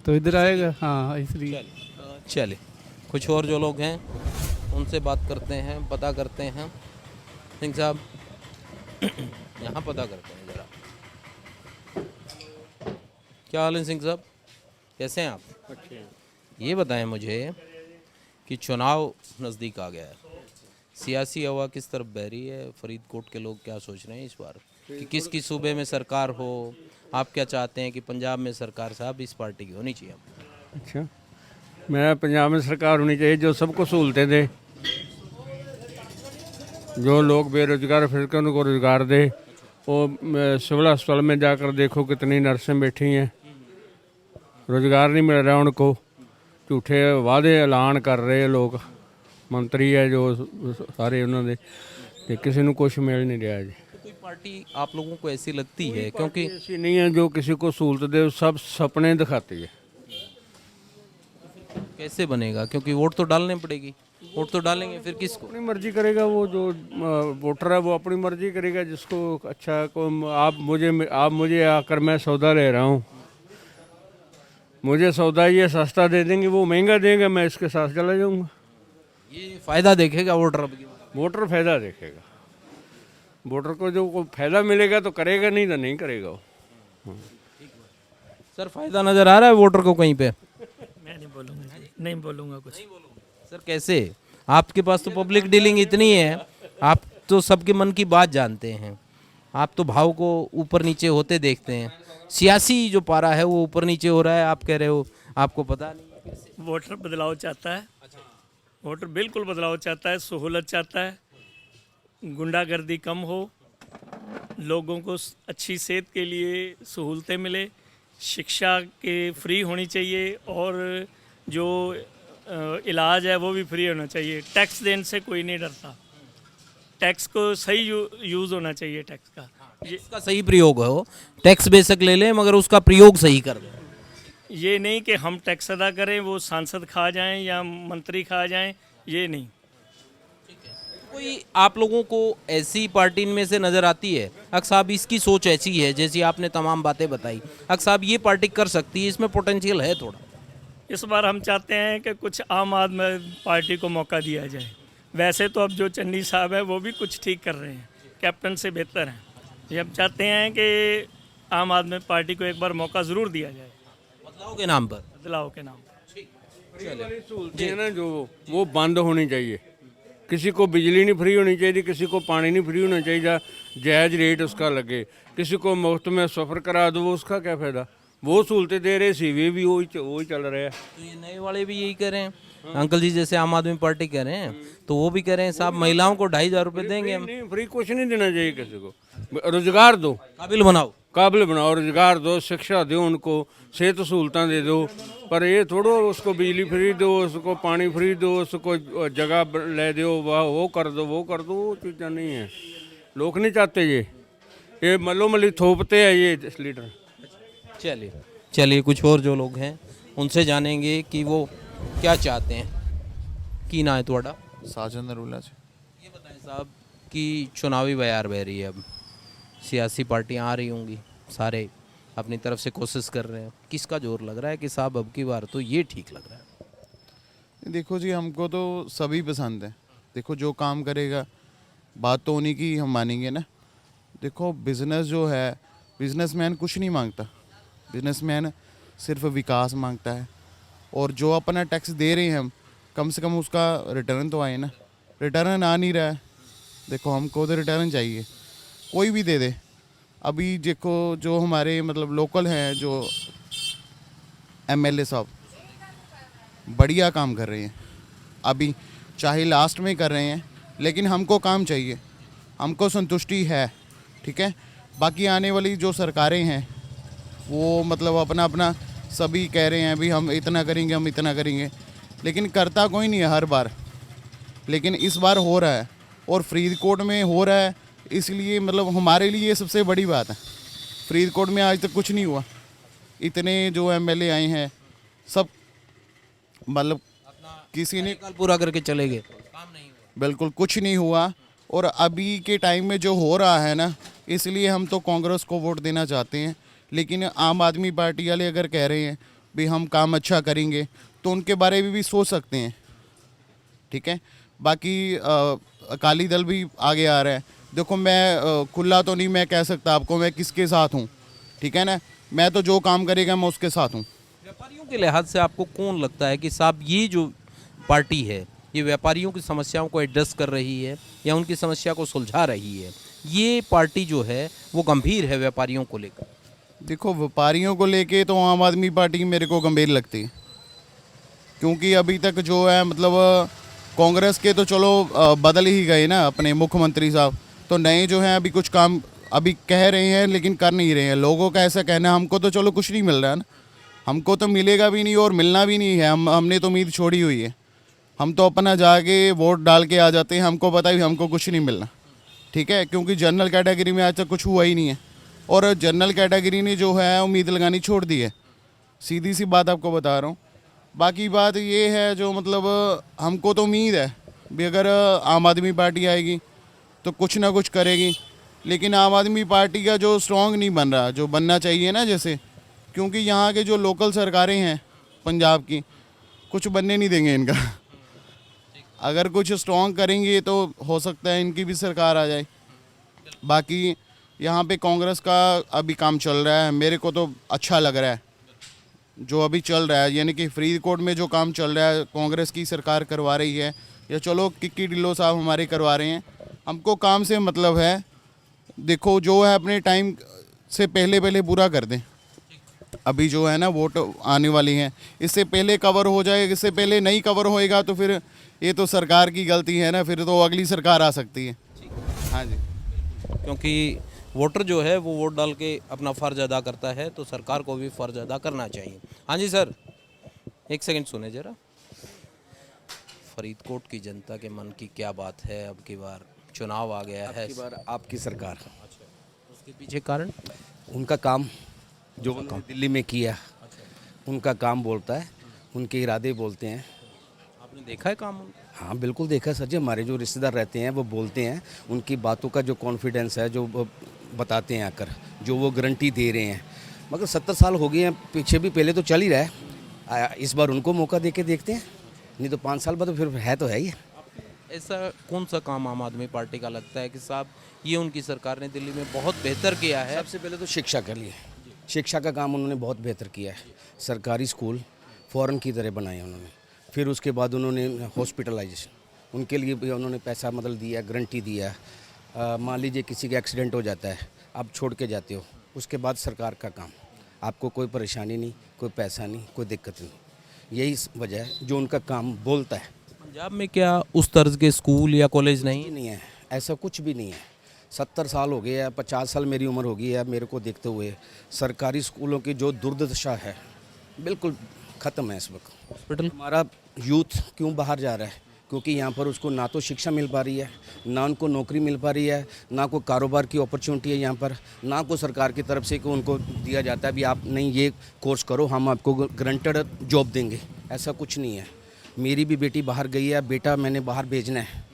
Speaker 8: तो इधर आएगा। हाँ, इसलिए।
Speaker 1: चलिए कुछ और जो लोग हैं उनसे बात करते हैं, पता करते हैं। सिंह साहब यहाँ पता करते हैं ज़रा, क्या हाल है सिंह साहब, कैसे हैं आप? ये बताएं मुझे कि चुनाव नज़दीक आ गया है, सियासी हवा किस तरफ बह रही है, फरीदकोट के लोग क्या सोच रहे हैं इस बार कि किस सूबे में सरकार हो? आप क्या चाहते हैं कि पंजाब में सरकार साहब इस पार्टी की होनी चाहिए?
Speaker 8: अच्छा, मैं पंजाब में सरकार होनी चाहिए जो सबको सहूलतें दे, जो लोग बेरोजगार फिर उनको रोजगार दे। वो सिविल अस्पताल में जाकर देखो कितनी नर्सें बैठी हैं, रोज़गार नहीं मिल रहा उनको, झूठे वादे ऐलान कर रहे लोग, मंत्री है जो सारे उन्होंने, ते किसी को कुछ मिल नहीं रहा जी।
Speaker 1: कोई पार्टी आप लोगों को ऐसी लगती है? क्योंकि
Speaker 8: ऐसी नहीं है जो किसी को सहूलत दे, सब सपने दिखाती है।
Speaker 1: कैसे बनेगा? क्योंकि वोट तो डालने पड़ेगी, वोट तो डालेंगे फिर किसको?
Speaker 8: अपनी मर्जी करेगा वो, जो वोटर है वो अपनी मर्जी करेगा, जिसको अच्छा को आप मुझे आकर मैं सौदा ले रहा हूँ, मुझे सौदा ये सस्ता दे देंगे, वो महंगा देंगे, मैं इसके साथ चला जाऊँगा।
Speaker 1: ये फायदा देखेगा वोटर अब की बार।
Speaker 8: वोटर फायदा देखेगा, वोटर को जो को फायदा मिलेगा तो करेगा, नहीं तो नहीं करेगा वो।
Speaker 1: सर फायदा नजर आ रहा है वोटर को कहीं पे?
Speaker 12: मैं नहीं बोलूँगा जी, नहीं बोलूँगा कुछ।
Speaker 1: सर कैसे? आपके पास तो पब्लिक डीलिंग इतनी है, आप तो सबके मन की बात जानते हैं, आप तो भाव को ऊपर नीचे होते देखते हैं। सियासी जो पारा है वो ऊपर नीचे हो रहा है, आप कह रहे हो आपको पता नहीं।
Speaker 12: वोटर बदलाव चाहता है, वोटर बिल्कुल बदलाव चाहता है, सहूलत चाहता है, गुंडागर्दी कम हो, लोगों को अच्छी सेहत के लिए सहूलतें मिले, शिक्षा के फ्री होनी चाहिए, और जो इलाज है वो भी फ्री होना चाहिए। टैक्स देने से कोई नहीं डरता, टैक्स को सही यूज़ होना चाहिए टैक्स का।
Speaker 1: इसका सही प्रयोग हो, टैक्स बेशक ले लें मगर उसका प्रयोग सही कर दें।
Speaker 12: ये नहीं कि हम टैक्स अदा करें वो सांसद खा जाएं या मंत्री खा जाएं, ये नहीं।
Speaker 1: कोई आप लोगों को ऐसी पार्टी में से नज़र आती है अक्सर साहब इसकी सोच ऐसी है, जैसी आपने तमाम बातें बताई, अक्सर साहब ये पार्टी कर सकती है, इसमें पोटेंशियल है थोड़ा?
Speaker 12: इस बार हम चाहते हैं कि कुछ आम आदमी पार्टी को मौका दिया जाए। वैसे तो अब जो चन्नी साहब है वो भी कुछ ठीक कर रहे हैं, कैप्टन से बेहतर हैं। ये हम चाहते हैं कि आम आदमी पार्टी को एक बार मौका ज़रूर दिया जाए,
Speaker 1: बदलाव के नाम पर।
Speaker 12: बदलाव के नाम पर।
Speaker 8: सहूलतें हैं ना जो, वो बंद होनी चाहिए। किसी को बिजली नहीं फ्री होनी चाहिए, किसी को पानी नहीं फ्री होना चाहिए, जायज़ रेट उसका लगे। किसी को मुफ्त में सफ़र करा दो, वो उसका क्या फ़ायदा? वो सहूलतें दे रहे, सीवे भी वही चल रहा है।
Speaker 1: तो ये नए वाले भी यही कह रहे हैं अंकल जी, जैसे आम आदमी पार्टी कह रहे हैं तो वो भी कह रहे हैं साहब महिलाओं को 2,500 रुपये देंगे हम।
Speaker 8: नहीं, फ्री कुछ नहीं देना चाहिए किसी को। रोजगार दो,
Speaker 1: काबिल बनाओ,
Speaker 8: काबिल बनाओ, रोजगार दो, शिक्षा दो उनको, सेहत सहूलतां दे दो। पर ये थोड़ो उसको बिजली फ्री दो, उसको पानी फ्री दो, उसको जगह ले दो, वो कर दो, वो कर दो, वो चीज़ें नहीं है। लोग नहीं चाहते ये मल्लो मल्ली थोपते हैं ये लीडर।
Speaker 1: चलिए कुछ और जो लोग हैं उनसे जानेंगे कि वो क्या चाहते हैं। की ना है थोड़ा?
Speaker 7: साजन नरूला जी।
Speaker 1: ये बताएं साहब कि चुनावी बयार बह रही है, अब सियासी पार्टियां आ रही होंगी, सारे अपनी तरफ से कोशिश कर रहे हैं, किसका जोर लग रहा है कि साहब अब की बार तो ये ठीक लग रहा है?
Speaker 7: देखो जी, हमको तो सभी पसंद है। देखो जो काम करेगा, बात तो उन्हीं की हम मानेंगे ना। देखो बिज़नेस जो है, बिजनेसमैन कुछ नहीं मांगता, बिजनेसमैन सिर्फ विकास मांगता है। और जो अपना टैक्स दे रहे हैं हम, कम से कम उसका रिटर्न तो आए ना। रिटर्न आ नहीं रहा है। देखो हमको तो रिटर्न चाहिए, कोई भी दे दे। अभी देखो जो हमारे मतलब लोकल हैं, जो एमएलए साहब बढ़िया काम कर रहे हैं, अभी चाहे लास्ट में कर रहे हैं, लेकिन हमको काम चाहिए, हमको संतुष्टि है, ठीक है। बाकी आने वाली जो सरकारें हैं वो मतलब अपना अपना सभी कह रहे हैं भी हम इतना करेंगे, हम इतना करेंगे, लेकिन करता कोई नहीं है हर बार। लेकिन इस बार हो रहा है और फरीदकोट में हो रहा है, इसलिए मतलब हमारे लिए ये सबसे बड़ी बात है। फरीदकोट में आज तक कुछ नहीं हुआ, इतने जो एमएलए आए हैं सब मतलब किसी ने
Speaker 1: पूरा करके चले गए, काम नहीं हुआ,
Speaker 7: बिल्कुल कुछ नहीं हुआ। और अभी के टाइम में जो हो रहा है ना, इसलिए हम तो कांग्रेस को वोट देना चाहते हैं। लेकिन आम आदमी पार्टी वाले अगर कह रहे हैं भी हम काम अच्छा करेंगे, तो उनके बारे में भी सोच सकते हैं, ठीक है। बाकी अकाली दल भी आगे आ रहा है। देखो मैं खुला तो नहीं मैं कह सकता आपको मैं किसके साथ हूँ, ठीक है ना। मैं तो जो काम करेगा मैं उसके साथ हूँ।
Speaker 1: व्यापारियों के लिहाज से आपको कौन लगता है कि साहब ये जो पार्टी है ये व्यापारियों की समस्याओं को एड्रेस कर रही है या उनकी समस्या को सुलझा रही है? ये पार्टी जो है वो गंभीर है व्यापारियों को लेकर?
Speaker 7: देखो व्यापारियों को लेके तो आम आदमी पार्टी मेरे को गंभीर लगती है, क्योंकि अभी तक जो है मतलब कांग्रेस के तो चलो बदल ही गए ना अपने मुख्यमंत्री साहब, तो नए जो हैं अभी कुछ काम अभी कह रहे हैं लेकिन कर नहीं रहे हैं। लोगों का ऐसा कहना, हमको तो चलो कुछ नहीं मिल रहा है ना, हमको तो मिलेगा भी नहीं और मिलना भी नहीं है। हमने तो उम्मीद छोड़ी हुई है। हम तो अपना जाके वोट डाल के आ जाते हैं, हमको पता है हमको कुछ नहीं मिलना, ठीक है, क्योंकि जनरल कैटेगरी में आज तक कुछ हुआ ही नहीं है। और जनरल कैटेगरी ने जो है उम्मीद लगानी छोड़ दी है, सीधी सी बात आपको बता रहा हूँ। बाकी बात ये है जो मतलब हमको तो उम्मीद है भी अगर आम आदमी पार्टी आएगी तो कुछ ना कुछ करेगी, लेकिन आम आदमी पार्टी का जो स्ट्रॉन्ग नहीं बन रहा जो बनना चाहिए ना, जैसे क्योंकि यहाँ के जो लोकल सरकारें हैं पंजाब की कुछ बनने नहीं देंगे इनका। अगर कुछ स्ट्रॉन्ग करेंगे तो हो सकता है इनकी भी सरकार आ जाए। बाकी यहाँ पे कांग्रेस का अभी काम चल रहा है, मेरे को तो अच्छा लग रहा है जो अभी चल रहा है, यानी कि फरीदकोट में जो काम चल रहा है कांग्रेस की सरकार करवा रही है, या चलो किक्की ढिल्लों साहब हमारे करवा रहे हैं। हमको काम से मतलब है, देखो जो है अपने टाइम से पहले पूरा कर दें। अभी जो है ना वोट आने वाली हैं, इससे पहले कवर हो जाए, इससे पहले नहीं कवर होएगा तो फिर ये तो सरकार की गलती है ना, फिर तो अगली सरकार आ सकती है। हाँ जी,
Speaker 1: क्योंकि वोटर जो है वो वोट डाल के अपना फ़र्ज अदा करता है, तो सरकार को भी फ़र्ज अदा करना चाहिए। हाँ जी सर, एक सेकंड सुने ज़रा। फरीदकोट की जनता के मन की क्या बात है? अब की बार चुनाव आ गया है,
Speaker 13: अब की बार आपकी सरकार।
Speaker 1: उसके पीछे कारण
Speaker 13: उनका काम जो उन्होंने दिल्ली में किया, उनका काम बोलता है, उनके इरादे बोलते हैं।
Speaker 1: आपने देखा है काम?
Speaker 13: हाँ बिल्कुल देखा है सर जी, हमारे जो रिश्तेदार रहते हैं वो बोलते हैं, उनकी बातों का जो कॉन्फिडेंस है, जो वो बताते हैं आकर, जो वो गारंटी दे रहे हैं। मगर 70 साल हो गए हैं, पीछे भी पहले तो चल ही रहा है, इस बार उनको मौका दे के देखते हैं, नहीं तो 5 साल बाद तो फिर है तो है ही।
Speaker 1: ऐसा कौन सा काम आम आदमी पार्टी का लगता है कि साहब ये उनकी सरकार ने दिल्ली में बहुत बेहतर किया है?
Speaker 13: सबसे पहले तो शिक्षा के लिए, शिक्षा का काम उन्होंने बहुत बेहतर किया है। सरकारी स्कूल फ़ॉरेन की तरह बनाए उन्होंने। फिर उसके बाद उन्होंने हॉस्पिटलाइजेशन, उनके लिए भी उन्होंने पैसा मतलब दिया, गारंटी दिया। मान लीजिए किसी का एक्सीडेंट हो जाता है, आप छोड़ के जाते हो, उसके बाद सरकार का काम, आपको कोई परेशानी नहीं, कोई पैसा नहीं, कोई दिक्कत नहीं। यही वजह है जो उनका काम बोलता है।
Speaker 1: पंजाब में क्या उस तर्ज के स्कूल या कॉलेज नहीं
Speaker 13: है? ऐसा कुछ भी नहीं है। 70 साल हो गए हैं, 50 साल मेरी उम्र हो गई है मेरे को देखते हुए। सरकारी स्कूलों की जो दुर्दशा है बिल्कुल ख़त्म है इस वक्त।
Speaker 1: हॉस्पिटल
Speaker 13: हमारा यूथ क्यों बाहर जा रहा है? क्योंकि यहाँ पर उसको ना तो शिक्षा मिल पा रही है, ना उनको नौकरी मिल पा रही है, ना कोई कारोबार की अपॉर्चुनिटी है यहाँ पर, ना कोई सरकार की तरफ से कि उनको दिया जाता है भी आप नहीं ये कोर्स करो, हम आपको गारंटेड जॉब देंगे। ऐसा कुछ नहीं है। मेरी भी बेटी बाहर गई है, बेटा मैंने बाहर भेजना है।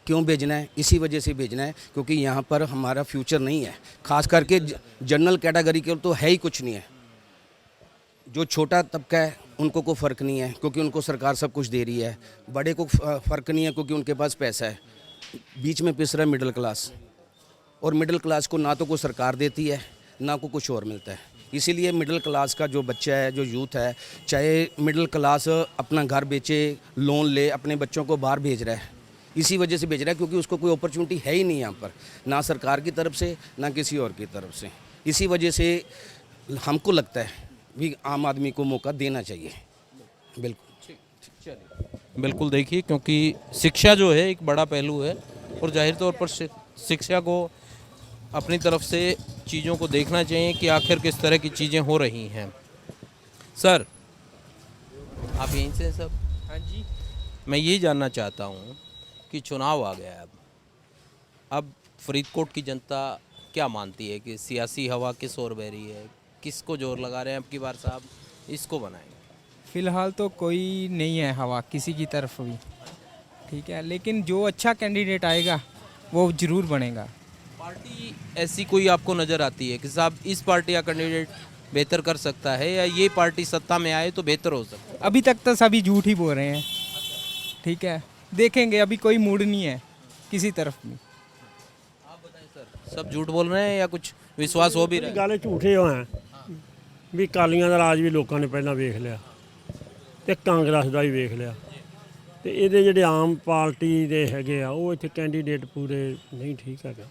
Speaker 13: क्यों भेजना है? इसी वजह से भेजना है क्योंकि यहाँ पर हमारा फ्यूचर नहीं है। खास करके जनरल कैटेगरी के तो है ही कुछ नहीं है। जो छोटा तबका है उनको कोई फ़र्क नहीं है क्योंकि उनको सरकार सब कुछ दे रही है। बड़े को फ़र्क नहीं है क्योंकि उनके पास पैसा है। बीच में पिस रहा है मिडिल क्लास, और मिडिल क्लास को ना तो कोई सरकार देती है, ना को कुछ और मिलता है। इसीलिए मिडिल क्लास का जो बच्चा है, जो यूथ है, चाहे मिडिल क्लास अपना घर बेचे, लोन ले, अपने बच्चों को बाहर भेज रहा है। इसी वजह से भेज रहा है क्योंकि उसको कोई अपॉर्चुनिटी है ही नहीं यहाँ पर, ना सरकार की तरफ से ना किसी और की तरफ से। इसी वजह से हमको लगता है भी आम आदमी को मौका देना चाहिए। बिल्कुल
Speaker 1: बिल्कुल देखिए, क्योंकि शिक्षा जो है एक बड़ा पहलू है और जाहिर तौर पर शिक्षा को अपनी तरफ से चीज़ों को देखना चाहिए कि आखिर किस तरह की चीज़ें हो रही हैं। सर आप यहीं से सब?
Speaker 14: हाँ जी।
Speaker 1: मैं यही जानना चाहता हूँ कि चुनाव आ गया है, अब फरीदकोट की जनता क्या मानती है कि सियासी हवा किस ओर बह रही है, किसको जोर लगा रहे हैं अब की बार साहब इसको बनाएंगे?
Speaker 14: फ़िलहाल तो कोई नहीं है हवा किसी की तरफ भी, ठीक है, लेकिन जो अच्छा कैंडिडेट आएगा वो ज़रूर बनेगा।
Speaker 1: पार्टी ऐसी कोई आपको नज़र आती है कि साहब इस पार्टी का कैंडिडेट बेहतर कर सकता है या ये पार्टी सत्ता में आए तो बेहतर हो सकता है?
Speaker 14: अभी तक तो सभी झूठ ही बोल रहे हैं, ठीक है, देखेंगे, अभी कोई मूड नहीं है किसी तरफ भी।
Speaker 1: आप बताएं सर, सब झूठ बोल रहे हैं या कुछ विश्वास हो भी रहा है?
Speaker 15: गल झूठे हो हैं भी कालियां ਦਾ ਰਾਜ ਵੀ ਲੋਕਾਂ ਨੇ ਪਹਿਲਾਂ ਵੇਖ ਲਿਆ ਤੇ ਕਾਂਗਰਸ ਦਾ ਵੀ ਵੇਖ ਲਿਆ ਤੇ ਇਹਦੇ ਜਿਹੜੇ ਆਮ ਪਾਰਟੀ ਦੇ ਹੈਗੇ ਆ ਉਹ ਇੱਥੇ ਕੈਂਡੀਡੇਟ ਪੂਰੇ ਨਹੀਂ ਠੀਕ ਹੈਗੇ।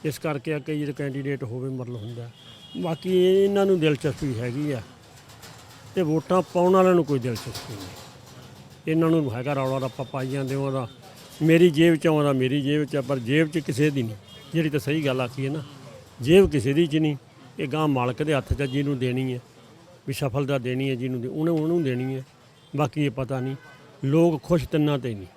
Speaker 15: ਇਸ ਕਰਕੇ ਆ ਕਈ ਜਿਹੜੇ ਕੈਂਡੀਡੇਟ ਹੋਵੇ ਮਤਲਬ ਹੁੰਦਾ। ਬਾਕੀ ਇਹਨਾਂ ਨੂੰ ਦਿਲਚਸਪੀ ਹੈਗੀ ਆ ਤੇ ਵੋਟਾਂ ਪਾਉਣ ਵਾਲਿਆਂ ਨੂੰ ਕੋਈ ਦਿਲਚਸਪੀ ਨਹੀਂ। ਇਹਨਾਂ ਨੂੰ ਹੈਗਾ ਰੌਲਾ ਰੱਪਾ ਪਾਈ ਜਾਂਦੇ ਉਹਦਾ, ਮੇਰੀ ਜੇਬ 'ਚ ਆਉਂਦਾ ਮੇਰੀ ਜੇਬ 'ਚ, ਪਰ ਜੇਬ 'ਚ ਕਿਸੇ ਦੀ ਨਹੀਂ। ਜਿਹੜੀ ਤਾਂ ਸਹੀ ਗੱਲ ਆਖੀ ਹੈ ਨਾ, ਜੇਬ ਕਿਸੇ ਦੀ 'ਚ ਨਹੀਂ, ਇਹ ਗਾਂ ਮਾਲਕ ਦੇ ਹੱਥ 'ਚ ਜਿਹਨੂੰ ਦੇਣੀ ਹੈ ਵੀ ਸਫਲਤਾ ਦੇਣੀ ਹੈ ਜਿਹਨੂੰ ਉਹਨੇ ਉਹਨੂੰ ਦੇਣੀ ਹੈ, ਬਾਕੀ ਇਹ पता नहीं। लोग खुश तिन्ना ते नहीं।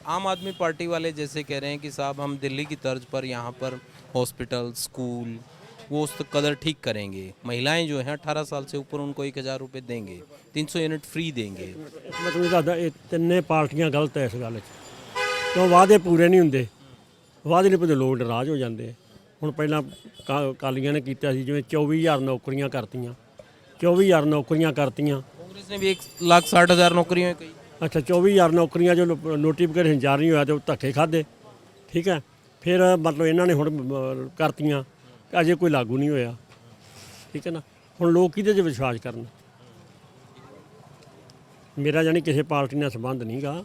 Speaker 1: आम आदमी पार्टी वाले जैसे कह रहे हैं कि साहब हम दिल्ली की तर्ज पर यहाँ पर हॉस्पिटल स्कूल वो उस कदर ठीक करेंगे, महिलाएं जो हैं 18 साल से ऊपर उनको 1000 रुपये देंगे, 300 यूनिट फ्री देंगे।
Speaker 15: मैं तुम्हें दसदा ये तिन्ने पार्टियां गलत है इस गल क्यों वादे पूरे नहीं होंगे, वादे नहीं पूरे लोग नाराज़ हो जाते। ਹੁਣ ਪਹਿਲਾਂ ਕਾਲੀਆਂ ਨੇ ਕੀਤਾ ਸੀ ਜਿਵੇਂ 24000 ਨੌਕਰੀਆਂ ਕਰਤੀਆਂ, 24000 ਨੌਕਰੀਆਂ ਕਰਤੀਆਂ।
Speaker 1: कांग्रेस ने भी 1,60,000 नौकरियों कही।
Speaker 15: अच्छा 24000 ਨੌਕਰੀਆਂ ਜੋ ਨੋਟੀਫਿਕੇਸ਼ਨ ਜਾਰੀ ਨਹੀਂ ਹੋਇਆ ਤੇ ਧੱਕੇ ਖਾਦੇ, ਠੀਕ ਹੈ। ਫਿਰ ਮਤਲਬ ਇਹਨਾਂ ਨੇ ਹੁਣ ਕਰਤੀਆਂ, ਅਜੇ ਕੋਈ ਲਾਗੂ ਨਹੀਂ ਹੋਇਆ, ਠੀਕ ਹੈ ਨਾ। ਹੁਣ ਲੋਕ ਕਿਹਦੇ 'ਚ ਵਿਸ਼ਵਾਸ ਕਰਨ? ਮੇਰਾ ਜਾਨੀ ਕਿਸੇ ਪਾਰਟੀ ਨਾਲ ਸੰਬੰਧ ਨਹੀਂਗਾ,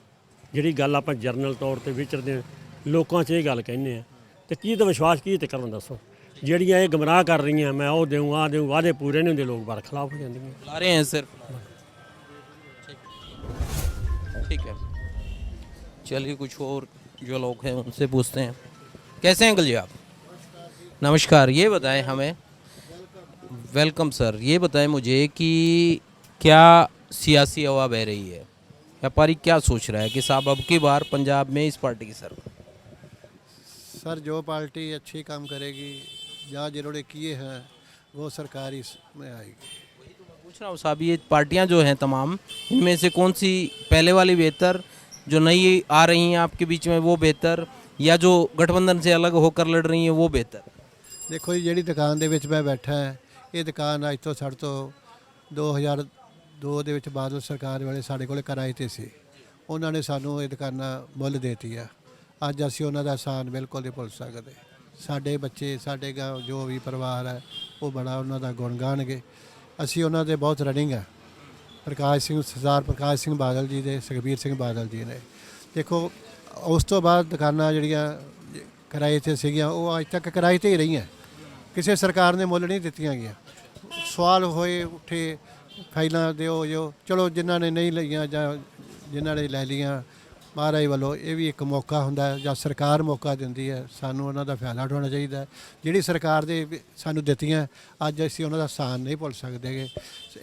Speaker 15: ਜਿਹੜੀ ਗੱਲ ਆਪਾਂ ਜਰਨਲ ਤੌਰ ਤੇ ਵਿਚਰਦੇ ਲੋਕਾਂ 'ਚ ਇਹ ਗੱਲ ਕਹਿੰਦੇ ਆ ਤੇ ਕੀ ਤੇ ਵਿਸ਼ਵਾਸ ਕੀ ਤੇ ਕਰਨ ਦੱਸੋ। ਜਿਹੜੀਆਂ ਇਹ ਗਮਰਾਹ ਕਰ ਰਹੀਆਂ ਮੈਂ ਉਹ ਦੇਊਂ ਆ ਦੇਊਂ, ਵਾਅਦੇ ਪੂਰੇ ਨਹੀਂ ਹੁੰਦੇ, ਲੋਕ ਬਰਖਲਾਫ ਹੋ ਜਾਂਦੇ हैं।
Speaker 1: ला रहे हैं सिर्फ, ठीक है। चलिए कुछ और जो लोग हैं उनसे पूछते हैं। कैसे हैं अंकल जी आप? नमस्कार। ये बताएं हमें, वेलकम सर, ये बताएं मुझे कि क्या सियासी हवा बह रही है, व्यापारी क्या सोच रहा है कि साहब अब की बार पंजाब में इस पार्टी की सरकार?
Speaker 16: सर जो पार्टी अच्छी काम करेगी या जिन्होंने किए हैं वो सरकार इसमें आएगी।
Speaker 1: वही तो मैं पूछ रहा हूँ साहब, ये पार्टियाँ जो हैं तमाम, इनमें से कौन सी पहले वाली बेहतर, जो नई आ रही हैं आपके बीच में वो बेहतर, या जो गठबंधन से अलग होकर लड़ रही हैं वो बेहतर?
Speaker 16: देखो जी ਜਿਹੜੀ ਦੁਕਾਨ ਦੇ ਵਿੱਚ ਮੈਂ ਬੈਠਾ ਹੈ, ਇਹ ਦੁਕਾਨ ਅੱਜ ਤੋਂ ਸਾਡੇ ਤੋਂ 2002 ਦੇ ਵਿੱਚ ਬਾਦਲ ਸਰਕਾਰ ਵਾਲੇ ਸਾਡੇ ਕੋਲ ਕਿਰਾਏ ਤੇ ਸੀ। ਉਹਨਾਂ ਨੇ ਸਾਨੂੰ ਇਹ ਦੁਕਾਨਾਂ ਮੁੱਲ ਦੇਤੀ ਆ। ਅੱਜ ਅਸੀਂ ਉਹਨਾਂ ਦਾ ਆਸਾਨ ਬਿਲਕੁਲ ਨਹੀਂ ਭੁੱਲ ਸਕਦੇ। ਸਾਡੇ ਬੱਚੇ ਸਾਡੇ ਗਾਂਵ ਜੋ ਵੀ ਪਰਿਵਾਰ ਹੈ ਉਹ ਬੜਾ ਉਹਨਾਂ ਦਾ ਗੁਣ ਗਾਣਗੇ। ਅਸੀਂ ਉਹਨਾਂ ਦੇ ਬਹੁਤ ਰਨਿੰਗ ਹੈ। ਪ੍ਰਕਾਸ਼ ਸਿੰਘ ਸਰਦਾਰ ਪ੍ਰਕਾਸ਼ ਸਿੰਘ ਬਾਦਲ ਜੀ ਦੇ, ਸੁਖਬੀਰ ਸਿੰਘ ਬਾਦਲ ਜੀ ਨੇ। ਦੇਖੋ ਉਸ ਤੋਂ ਬਾਅਦ ਦੁਕਾਨਾਂ ਜਿਹੜੀਆਂ ਕਿਰਾਏ 'ਤੇ ਸੀਗੀਆਂ ਉਹ ਅੱਜ ਤੱਕ ਕਿਰਾਏ 'ਤੇ ਹੀ ਰਹੀਆਂ, ਕਿਸੇ ਸਰਕਾਰ ਨੇ ਮੁੱਲ ਨਹੀਂ ਦਿੱਤੀਆਂ ਗਈਆਂ। ਸਵਾਲ ਹੋਏ ਉੱਠੇ ਫਾਈਲਾਂ ਦਿਓ ਜੋ, ਚਲੋ ਜਿਨ੍ਹਾਂ ਨੇ ਨਹੀਂ ਲਈਆਂ ਜਾਂ ਜਿਨ੍ਹਾਂ ਨੇ ਲੈ ਲਈਆਂ, ਮਹਾਰਾਜ ਵੱਲੋਂ ਇਹ ਵੀ ਇੱਕ ਮੌਕਾ ਹੁੰਦਾ ਹੈ ਜਾਂ ਸਰਕਾਰ ਮੌਕਾ ਦਿੰਦੀ ਹੈ, ਸਾਨੂੰ ਉਹਨਾਂ ਦਾ ਫਾਇਦਾ ਉਠਾਉਣਾ ਚਾਹੀਦਾ। ਜਿਹੜੀ ਸਰਕਾਰ ਦੇ ਸਾਨੂੰ ਦਿੱਤੀਆਂ ਅੱਜ ਅਸੀਂ ਉਹਨਾਂ ਦਾ ਆਸਾਨ ਨਹੀਂ ਭੁੱਲ ਸਕਦੇ।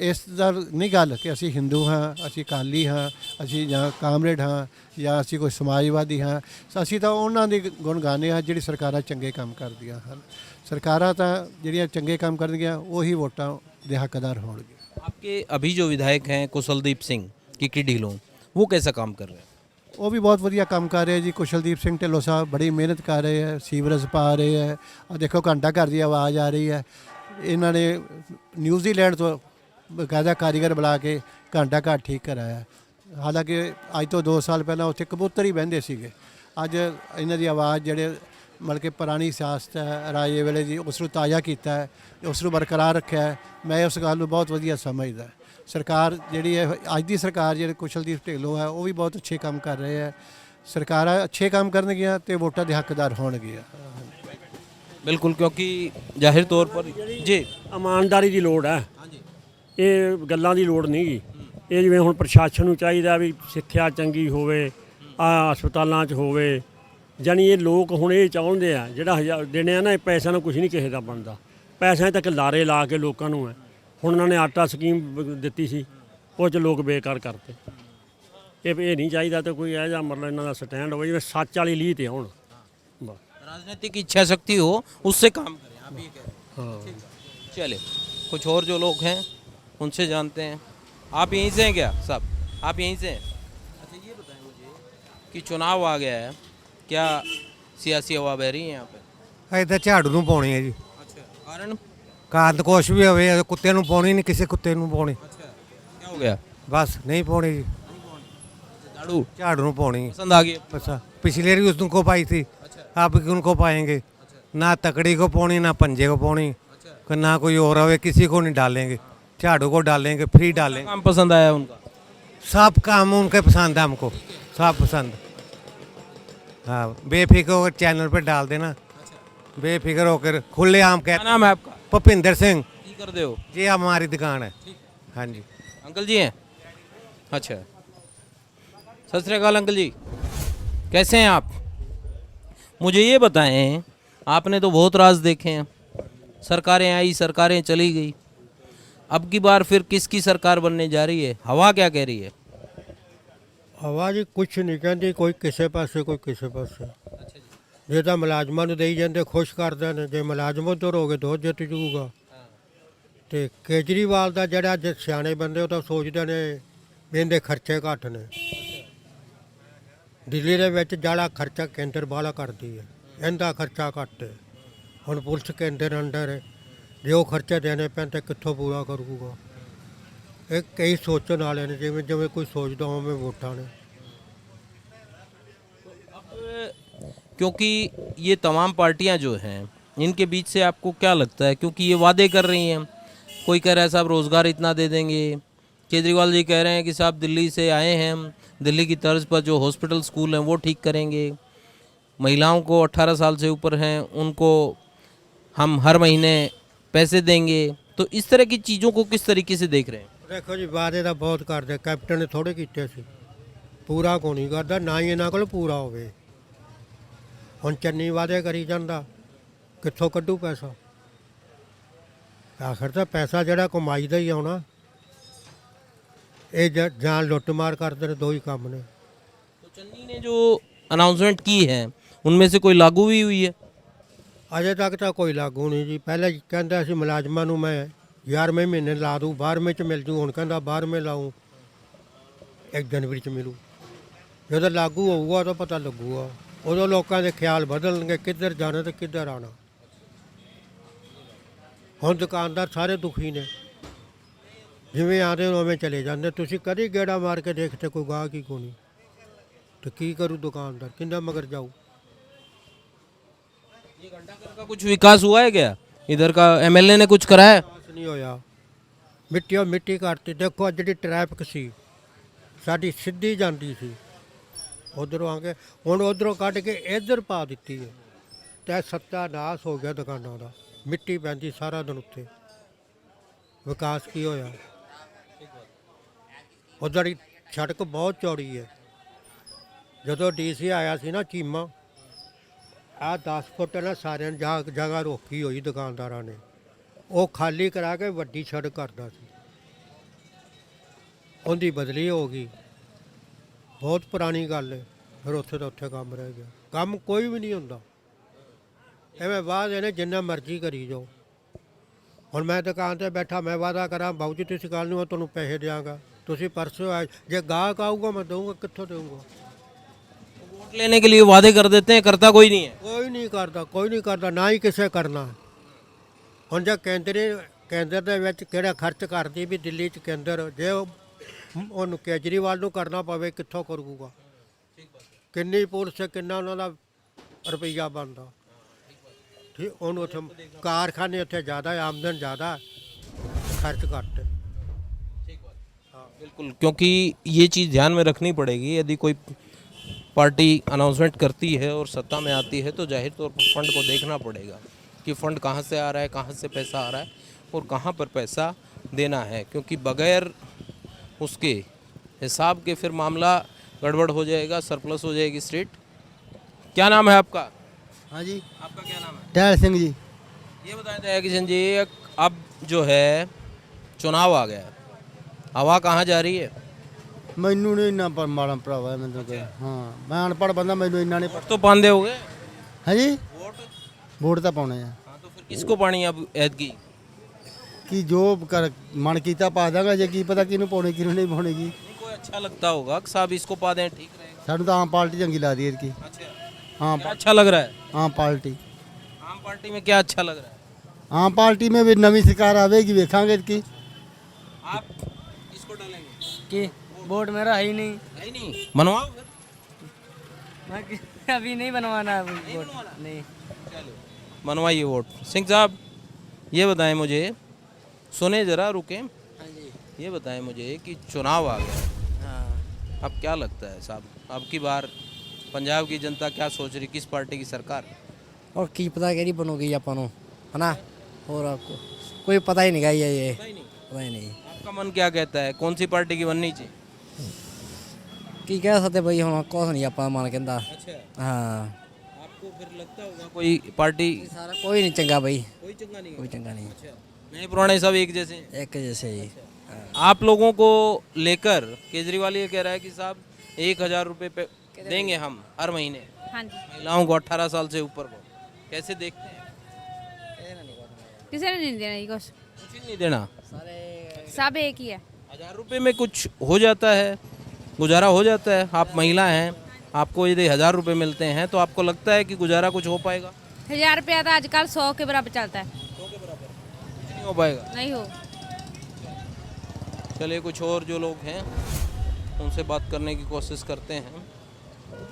Speaker 16: ਇਸ ਦਾ ਨਹੀਂ ਗੱਲ ਕਿ ਅਸੀਂ ਹਿੰਦੂ ਹਾਂ, ਅਸੀਂ ਅਕਾਲੀ ਹਾਂ, ਅਸੀਂ ਜਾਂ ਕਾਮਰੇਡ ਹਾਂ, ਜਾਂ ਅਸੀਂ ਕੋਈ ਸਮਾਜਵਾਦੀ ਹਾਂ। ਅਸੀਂ ਤਾਂ ਉਹਨਾਂ ਦੀ ਗੁਣ ਗਾਉਂਦੇ ਹਾਂ ਜਿਹੜੀ ਸਰਕਾਰਾਂ ਚੰਗੇ ਕੰਮ ਕਰਦੀਆਂ ਹਨ। ਸਰਕਾਰਾਂ ਤਾਂ ਜਿਹੜੀਆਂ ਚੰਗੇ ਕੰਮ ਕਰਨਗੀਆਂ ਉਹੀ ਵੋਟਾਂ ਦੇ ਹੱਕਦਾਰ ਹੋਣਗੇ।
Speaker 1: आपके अभी जो विधायक हैं कुशलदीप सिंह की ढिलों, वो कैसा काम कर रहे हैं?
Speaker 16: ਉਹ ਵੀ ਬਹੁਤ ਵਧੀਆ ਕੰਮ ਕਰ ਰਹੇ ਜੀ। ਕੁਸ਼ਲਦੀਪ ਸਿੰਘ ਢਿੱਲੋਂ ਸਾਹਿਬ ਬੜੀ ਮਿਹਨਤ ਕਰ ਰਹੇ ਹੈ, ਸੀਵਰੇਜ ਪਾ ਰਹੇ ਹੈ। ਆ ਦੇਖੋ ਘੰਟਾ ਘਰ ਦੀ ਆਵਾਜ਼ ਆ ਰਹੀ ਹੈ। ਇਹਨਾਂ ਨੇ ਨਿਊਜ਼ੀਲੈਂਡ ਤੋਂ ਬਕਾਇਦਾ ਕਾਰੀਗਰ ਬੁਲਾ ਕੇ ਘੰਟਾ ਘਰ ਠੀਕ ਕਰਾਇਆ। ਹਾਲਾਂਕਿ ਅੱਜ ਤੋਂ 2 ਸਾਲ ਪਹਿਲਾਂ ਉੱਥੇ ਕਬੂਤਰ ਹੀ ਬਹਿੰਦੇ ਸੀਗੇ। ਅੱਜ ਇਹਨਾਂ ਦੀ ਆਵਾਜ਼ ਜਿਹੜੇ ਮਤਲਬ ਕਿ ਪੁਰਾਣੀ ਸਿਆਸਤ ਹੈ ਰਾਜੇ ਵੇਲੇ ਦੀ, ਉਸ ਨੂੰ ਤਾਜ਼ਾ ਕੀਤਾ ਹੈ, ਉਸ ਨੂੰ ਬਰਕਰਾਰ ਰੱਖਿਆ ਹੈ। ਮੈਂ ਉਸ ਗੱਲ ਨੂੰ ਬਹੁਤ ਵਧੀਆ ਸਮਝਦਾ। ਸਰਕਾਰ ਜਿਹੜੀ ਹੈ ਅੱਜ ਦੀ ਸਰਕਾਰ ਜਿਹੜੇ ਕੁਸ਼ਲਦੀਪ ਢਿੱਲੋਂ ਹੈ ਉਹ ਵੀ ਬਹੁਤ ਅੱਛੇ ਕੰਮ ਕਰ ਰਹੇ ਹੈ। ਸਰਕਾਰਾਂ ਅੱਛੇ ਕੰਮ ਕਰਨਗੀਆਂ ਤੇ ਵੋਟਾਂ ਦੇ ਹੱਕਦਾਰ ਹੋਣਗੀਆਂ।
Speaker 1: ਬਿਲਕੁਲ, ਕਿਉਂਕਿ ਜ਼ਾਹਿਰ ਤੌਰ ਪਰ ਜੀ
Speaker 15: ਇਮਾਨਦਾਰੀ ਦੀ ਲੋੜ ਹੈ, ਇਹ ਗੱਲਾਂ ਦੀ ਲੋੜ ਨਹੀਂ ਗੀ। ਇਹ ਜਿਵੇਂ ਹੁਣ ਪ੍ਰਸ਼ਾਸਨ ਨੂੰ ਚਾਹੀਦਾ ਵੀ ਸਿੱਖਿਆ ਚੰਗੀ ਹੋਵੇ, ਆ ਹਸਪਤਾਲਾਂ 'ਚ ਹੋਵੇ। ਜਾਨੀ ਇਹ ਲੋਕ ਹੁਣ ਇਹ ਚਾਹੁੰਦੇ ਆ ਜਿਹੜਾ ਦੇਣੇ ਆ ਨਾ, ਇਹ ਪੈਸਿਆਂ ਨਾਲ ਕੁਝ ਨਹੀਂ ਕਿਸੇ ਦਾ ਬਣਦਾ। ਪੈਸਿਆਂ ਤੱਕ ਲਾਰੇ ਲਾ ਕੇ ਲੋਕਾਂ ਨੂੰ ਹੈ। ਹੁਣ ਉਹਨਾਂ ਨੇ ਆਟਾ ਸਕੀਮ ਦਿੱਤੀ ਸੀ, ਉਹ 'ਚ ਲੋਕ ਬੇਕਾਰ ਕਰਤੇ। ਇਹ ਨਹੀਂ ਚਾਹੀਦਾ ਤਾਂ ਕੋਈ ਇਹੋ ਜਿਹਾ ਮਤਲਬ ਇਹਨਾਂ ਦਾ ਸਟੈਂਡ ਹੋਵੇ ਜਿਵੇਂ ਸੱਚ ਵਾਲੀ ਲੀਹ 'ਤੇ ਆਉਣ।
Speaker 1: राजनीतिक इच्छा शक्ति हो उससे काम करें, आप ये कह रहे हैं। ठीक है, चले कुछ और जो लोग हैं उनसे जानते हैं। आप यहीं से हैं क्या साहब? आप यहीं से हैं? अच्छा ये बताएं मुझे कि चुनाव आ गया है, क्या सियासी हवा बह रही है यहाँ पे?
Speaker 17: ਅਸੀਂ ਤਾਂ ਝਾੜੂ ਨੂੰ ਪਾਉਣੀ ਹੈ ਜੀ।
Speaker 1: अच्छा, कारण
Speaker 17: ਕਾਂਤ ਕੁਛ ਵੀ ਹੋਵੇ, ਕੁੱਤੇ ਨੂੰ ਪਾਉਣੀ ਨਹੀਂ, ਕਿਸੇ ਕੁੱਤੇ ਨੂੰ ਪਾਉਣੀ।
Speaker 1: अच्छा, क्या हो गया?
Speaker 17: ਬਸ ਨਹੀਂ ਪਾਉਣੀ ਜੀ,
Speaker 1: झाड़ू
Speaker 17: ਝਾੜੂ ਨੂੰ ਪਾਉਣੀ।
Speaker 1: पसंद आ गई?
Speaker 17: बस पिछले भी उसको पाई थी, अब उनको पाएंगे। ना तकड़ी को पानी, ना पंजे को पानी, ना कोई और हो, किसी को नहीं डालेंगे। झाड़ू को डालेंगे, फ्री डालेंगे।
Speaker 1: काम पसंद आया उनका?
Speaker 17: सब काम उनके पसंद है, हमको सब पसंद। हाँ, बेफिक्र होकर चैनल पर डाल देना, बेफिक्र होकर खुले आम।
Speaker 1: क्या नाम है आपका?
Speaker 17: भुपिंदर सिंह
Speaker 1: की कर दे हो?
Speaker 17: जी हमारी दुकान है। हाँ जी।
Speaker 1: अंकल जी हैं? अच्छा, सत श्री अकाल अंकल जी, कैसे हैं आप? मुझे ये बताएं, आपने तो बहुत राज देखे हैं, सरकारें आई, सरकारें चली गई, अब की बार फिर किसकी सरकार बनने जा रही है? हवा क्या कह रही है?
Speaker 17: ਹਵਾ ਜੀ ਕੁਛ ਨਹੀਂ ਕਹਿੰਦੀ, ਕੋਈ ਕਿਸੇ ਪਾਸੇ ਕੋਈ ਕਿਸੇ ਪਾਸੇ। ਜੇ ਤਾਂ ਮੁਲਾਜ਼ਮਾਂ ਨੂੰ ਦੇਈ ਜਾਂਦੇ ਖੁਸ਼ ਕਰਦੇ ਨੇ, ਜੇ ਮੁਲਾਜ਼ਮ ਉੱਧਰ ਹੋ ਗਏ ਤਾਂ ਉਹ ਜਿੱਤ ਜੂਗਾ। ਤੇ ਕੇਜਰੀਵਾਲ ਦਾ ਜਿਹੜਾ ਜੇ ਸਿਆਣੇ ਬੰਦੇ ਉਹ ਤਾਂ ਸੋਚਦੇ ਨੇ ਵੀ ਇਹਦੇ ਖਰਚੇ ਘੱਟ ਨੇ। ਦਿੱਲੀ ਦੇ ਵਿੱਚ ਜਿਹੜਾ ਖਰਚਾ ਕੇਂਦਰ ਵਾਲਾ ਕਰਦੀ ਹੈ, ਇਹਦਾ ਖਰਚਾ ਘੱਟ ਹੈ। ਹੁਣ ਪੁਲਿਸ ਕੇਂਦਰ ਅੰਡਰ ਹੈ, ਜੇ ਉਹ ਖਰਚੇ ਦੇਣੇ ਪੈਣ ਤਾਂ ਕਿੱਥੋਂ ਪੂਰਾ ਕਰੂਗਾ? ਇਹ ਕਈ ਸੋਚਣ ਵਾਲੇ ਨੇ, ਜਿਵੇਂ ਜਿਵੇਂ ਕੋਈ ਸੋਚਦਾ ਉਵੇਂ ਵੋਟਾਂ ਨੇ।
Speaker 1: क्योंकि ये तमाम पार्टियां जो हैं, इनके बीच से आपको क्या लगता है? क्योंकि ये वादे कर रही हैं, कोई कह रहा है साहब रोज़गार इतना दे देंगे, केजरीवाल जी कह रहे हैं कि साहब दिल्ली से आए हैं हम, दिल्ली की तर्ज पर जो हॉस्पिटल स्कूल हैं वो ठीक करेंगे, महिलाओं को 18 साल से ऊपर हैं उनको हम हर महीने पैसे देंगे। तो इस तरह की चीज़ों को किस तरीके से देख रहे हैं?
Speaker 17: ਦੇਖੋ ਜੀ ਵਾਅਦੇ ਤਾਂ ਬਹੁਤ ਕਰਦੇ, ਕੈਪਟਨ ਨੇ ਥੋੜੇ ਕੀਤੇ ਸੀ, ਪੂਰਾ ਕੋਈ ਨਹੀਂ ਕਰਦਾ, ਨਾ ਹੀ ਇਹਨਾਂ ਕੋਲ ਪੂਰਾ ਹੋਵੇ। ਹੁਣ ਚੰਨੀ ਵਾਅਦੇ ਕਰੀ ਜਾਂਦਾ, ਕਿੱਥੋਂ ਕੱਢੂ ਪੈਸਾ? ਆਖਰ ਤਾਂ ਪੈਸਾ ਜਿਹੜਾ ਕਮਾਈ ਦਾ ਹੀ ਆਉਣਾ। ਇਹ ਜਾਂ ਲੁੱਟ ਮਾਰ ਕਰਦੇ ਨੇ, ਦੋ ਹੀ ਕੰਮ ਨੇ।
Speaker 1: तो चन्नी ने जो अनाउंसमेंट की है उनमें से कोई लागू भी हुई है?
Speaker 17: ਅਜੇ ਤੱਕ ਤਾਂ ਕੋਈ ਲਾਗੂ ਨਹੀਂ ਜੀ। ਪਹਿਲਾਂ ਕਹਿੰਦਾ ਸੀ ਮੁਲਾਜ਼ਮਾਂ ਨੂੰ ਮੈਂ 11ਵੇਂ ਮਹੀਨੇ ਲਾ ਦੂੰ, 12ਵੇਂ 'ਚ ਮਿਲ ਜੂ। ਹੁਣ ਕਹਿੰਦਾ 12ਵੇਂ ਲਾਊਂ, 1 ਜਨਵਰੀ 'ਚ ਮਿਲੂ। ਜਦੋਂ ਲਾਗੂ ਹੋਊਗਾ ਤਾਂ ਪਤਾ ਲੱਗੂਗਾ, ਉਦੋਂ ਲੋਕਾਂ ਦੇ ਖਿਆਲ ਬਦਲਣਗੇ, ਕਿੱਧਰ ਜਾਣਾ ਤੇ ਕਿੱਧਰ ਆਉਣਾ। ਹੁਣ ਦੁਕਾਨਦਾਰ ਸਾਰੇ ਦੁਖੀ ਨੇ, ਜਿਵੇਂ ਆਉਂਦੇ ਉਵੇਂ ਚਲੇ ਜਾਂਦੇ। ਤੁਸੀਂ ਕਦੀ ਗੇੜਾ ਮਾਰ ਕੇ ਦੇਖਤੇ ਕੋਈ ਗਾਹਕ ਹੀ ਕੋਈ ਨਹੀਂ, तो की करूँ दुकानदार किंदा मगर जाऊँ।
Speaker 1: ये घंटाघर का कुछ विकास हुआ है क्या? इधर का एमएलए ने कुछ कराया?
Speaker 17: नहीं होया, मिट्टी और मिट्टी काटती। देखो जी ट्रैफिक सी साड़ी सीधी जाती सी, उधरों आके हुण उधरों कट के इधर पा दी है, तो सत्यानाश हो गया दुकानों का। मिट्टी पैंती सारा दिन उत्ते, विकास की होया? उधर सड़क बहुत चौड़ी है। ਜਦੋਂ ਡੀਸੀ ਆਇਆ ਸੀ ਨਾ ਚੀਮਾ, ਆ 10 ਫੁੱਟ ਨਾ ਸਾਰਿਆਂ ਜਗ੍ਹਾ ਰੋਕੀ ਹੋਈ ਦੁਕਾਨਦਾਰਾਂ ਨੇ, ਉਹ ਖਾਲੀ ਕਰਾ ਕੇ ਵੱਡੀ ਸੜਕ ਕਰਦਾ ਸੀ। ਉਹਦੀ ਬਦਲੀ ਹੋ ਗਈ, ਬਹੁਤ ਪੁਰਾਣੀ ਗੱਲ ਹੈ। ਫਿਰ ਉੱਥੇ ਦਾ ਉੱਥੇ ਕੰਮ ਰਹਿ ਗਿਆ, ਕੰਮ ਕੋਈ ਵੀ ਨਹੀਂ ਹੁੰਦਾ। ਐਵੇਂ ਬਾਅਦ ਇਹਨੇ ਜਿੰਨਾ ਮਰਜ਼ੀ ਕਰੀ ਜਾਓ। ਹੁਣ ਮੈਂ ਦੁਕਾਨ ਤੇ ਬੈਠਾ, ਮੈਂ ਵਾਅਦਾ ਕਰਾਂ ਬਾਊ ਜੀ ਤੁਸੀਂ ਕੱਲ੍ਹ ਨੂੰ ਮੈਂ ਤੁਹਾਨੂੰ ਪੈਸੇ ਦਿਆਂਗਾ, ਤੁਸੀਂ ਪਰਸੋਂ ਆਏ, ਜੇ ਗਾਹਕ ਆਊਗਾ ਮੈਂ ਦਊਂਗਾ, ਕਿੱਥੋਂ ਦਊਂਗਾ?
Speaker 1: लेने के लिए वादे कर देते हैं, करता कोई नहीं है।
Speaker 17: कोई नहीं करता, कोई नहीं करता, ना ही किसे करना। ਹੁਣ ਜੇ ਕੇਂਦਰ ਦੇ ਵਿੱਚ ਕਿਹੜਾ ਖਰਚ ਕਰਦੀ ਵੀ ਦਿੱਲੀ 'ਚ ਕੇਂਦਰ, ਜੇ ਉਹਨੂੰ ਕੇਜਰੀਵਾਲ ਨੂੰ ਕਰਨਾ ਪਵੇ ਕਿੱਥੋਂ ਕਰੂਗਾ? ਕਿੰਨੀ ਪੁਲਿਸ, ਕਿੰਨਾ ਉਹਨਾਂ ਦਾ ਰੁਪਈਆ ਬਣਦਾ। ਠੀਕ, ਉਹਨੂੰ ਉੱਥੇ ਕਾਰਖਾਨੇ ਉੱਥੇ ਜ਼ਿਆਦਾ, ਆਮਦਨ ਜ਼ਿਆਦਾ, ਖਰਚ ਘੱਟ।
Speaker 1: बिल्कुल, क्योंकि ये चीज़ ध्यान में रखनी पड़ेगी। यदि कोई पार्टी अनाउंसमेंट करती है और सत्ता में आती है तो जाहिर तौर पर फंड को देखना पड़ेगा कि फ़ंड कहाँ से आ रहा है, कहाँ से पैसा आ रहा है और कहाँ पर पैसा देना है, क्योंकि बगैर उसके हिसाब के फिर मामला गड़बड़ हो जाएगा, सरप्लस हो जाएगी स्टेट। क्या नाम है आपका?
Speaker 18: हाँ जी,
Speaker 1: आपका क्या नाम है?
Speaker 18: दयाल सिंह जी।
Speaker 1: ये बताएं दया किशन जी, अब जो है चुनाव आ गया, हवा कहाँ जा रही है?
Speaker 18: मैनू नहीं इन्ना पर माड़ा भरावा मैं तो हाँ, मैं अनपढ़ बंदा, मैनू इन्ना नहीं पता।
Speaker 1: तो पांदे हो गए?
Speaker 18: हाँ जी, वोट तो पाने हैं।
Speaker 1: हाँ, तो फिर किसको पानी अब ऐद की?
Speaker 18: कि जो कर मन कीता पा देगा, जे की पता किनू पाने किनू नहीं पानेगी।
Speaker 1: कोई अच्छा लगता होगा कि साहब इसको पा दें, ठीक रहेगा।
Speaker 18: सानू तो आम पार्टी चंगी ला दी की।
Speaker 1: हाँ, अच्छा लग रहा है
Speaker 18: आम पार्टी।
Speaker 1: आम पार्टी में क्या अच्छा लग रहा है?
Speaker 18: आम पार्टी में भी नवी सरकार आवेगी, वेखांगे की।
Speaker 1: आप इसको डालेंगे
Speaker 19: कि वोट मेरा है ही नहीं।
Speaker 1: है ही नहीं, बनवाओ फिर।
Speaker 19: मैं अभी नहीं बनवाना है वोट, नहीं।
Speaker 1: चलो बनवाइए वोट। सिंह साहब ये बताएं मुझे, सुने ज़रा, रुके।
Speaker 19: हाँ जी,
Speaker 1: ये बताएं मुझे कि चुनाव आ गया,
Speaker 19: हाँ।
Speaker 1: अब क्या लगता है साहब, अब की बार पंजाब की जनता क्या सोच रही, किस पार्टी की सरकार?
Speaker 19: और की पता कैसी बनोगी अपन को, है ना? और आपको कोई पता ही नहीं गा ये पता ही नहीं।
Speaker 1: आपका मन क्या कहता है, कौन सी पार्टी की बननी चाहिए?
Speaker 19: की कह सकते भाई, हम कुछ नहीं अपना मन कहता।
Speaker 1: अच्छा,
Speaker 19: हाँ,
Speaker 1: आपको फिर लगता होगा कोई पार्टी?
Speaker 19: सारा कोई नहीं चंगा भाई,
Speaker 1: कोई चंगा नहीं है।
Speaker 14: कोई चंगा नहीं है।
Speaker 1: नए पुराने सब एक जैसे हैं।
Speaker 14: एक जैसे ही।
Speaker 1: आप लोगों को लेकर केजरीवाल ये कह रहा है कि साहब 1000 रुपये पे देंगे हम हर महीने
Speaker 20: हाँ जी।
Speaker 1: महिलाओं को 18 साल से ऊपर को, कैसे देखते हैं?
Speaker 20: किसी ने नहीं देना ये कुछ
Speaker 1: कुछ नहीं देना,
Speaker 20: सब एक ही है।
Speaker 1: 1000 रुपये में कुछ हो जाता है, गुजारा हो जाता है। आप महिला हैं, आपको यदि 1000 रुपये मिलते हैं तो आपको लगता है कि गुजारा कुछ हो पाएगा?
Speaker 20: 1000 रुपया तो आजकल 100 के बराबर चलता है।
Speaker 1: नहीं हो पाएगा।
Speaker 20: नहीं हो।
Speaker 1: चलिए कुछ और जो लोग हैं उनसे बात करने की कोशिश करते हैं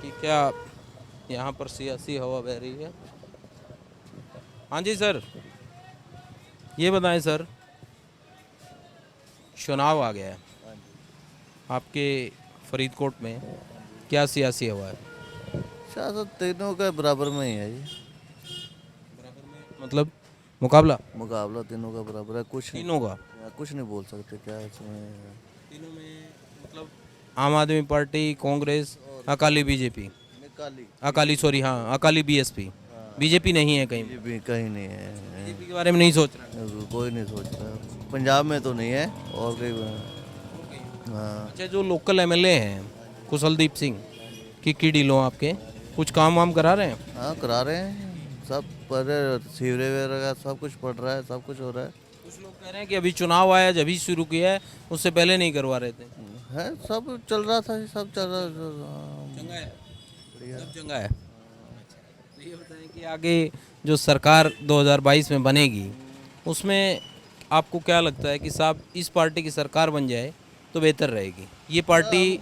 Speaker 1: कि क्या यहाँ पर सियासी हवा बह रही है। हाँ जी सर, ये बताएं सर, चुनाव आ गया है आपके फरीदकोट में, क्या सियासी हवा है?
Speaker 21: शायद तीनों का बराबर में ही है ये।
Speaker 1: मतलब मुकाबला
Speaker 21: तीनों का बराबर है। कुछ
Speaker 1: तीनों का
Speaker 21: कुछ नहीं बोल सकते क्या है इसमें।
Speaker 1: तीनों में मतलब आम आदमी party, Congress, Akali BJP, Akali sorry हाँ अकाली बीएसपी, बीजेपी नहीं है कहीं?
Speaker 21: बीजेपी कहीं नहीं है।
Speaker 1: बीजेपी के बारे में नहीं सोच रहा?
Speaker 21: कोई नहीं सोच रहा। पंजाब में तो नहीं है और कहीं। हाँ।
Speaker 1: अच्छा, जो लोकल एमएलए हैं कुशलदीप सिंह की डीलों आपके कुछ काम वाम करा रहे हैं?
Speaker 21: हाँ करा रहे हैं, सब पर सीवरेज वगैरह सब कुछ पड़ रहा है, सब कुछ हो रहा है।
Speaker 1: कुछ लोग कह रहे हैं कि अभी चुनाव आया जब ही शुरू किया है, उससे पहले नहीं करवा रहे थे।
Speaker 21: है सब चल रहा था, सब चल रहा
Speaker 1: चंगा है, सब चंगा है। तो ये बताएं कि आगे जो सरकार 2022 में बनेगी उसमें आपको क्या लगता है कि साहब इस पार्टी की सरकार बन जाए तो बेहतर रहेगी? ये पार्टी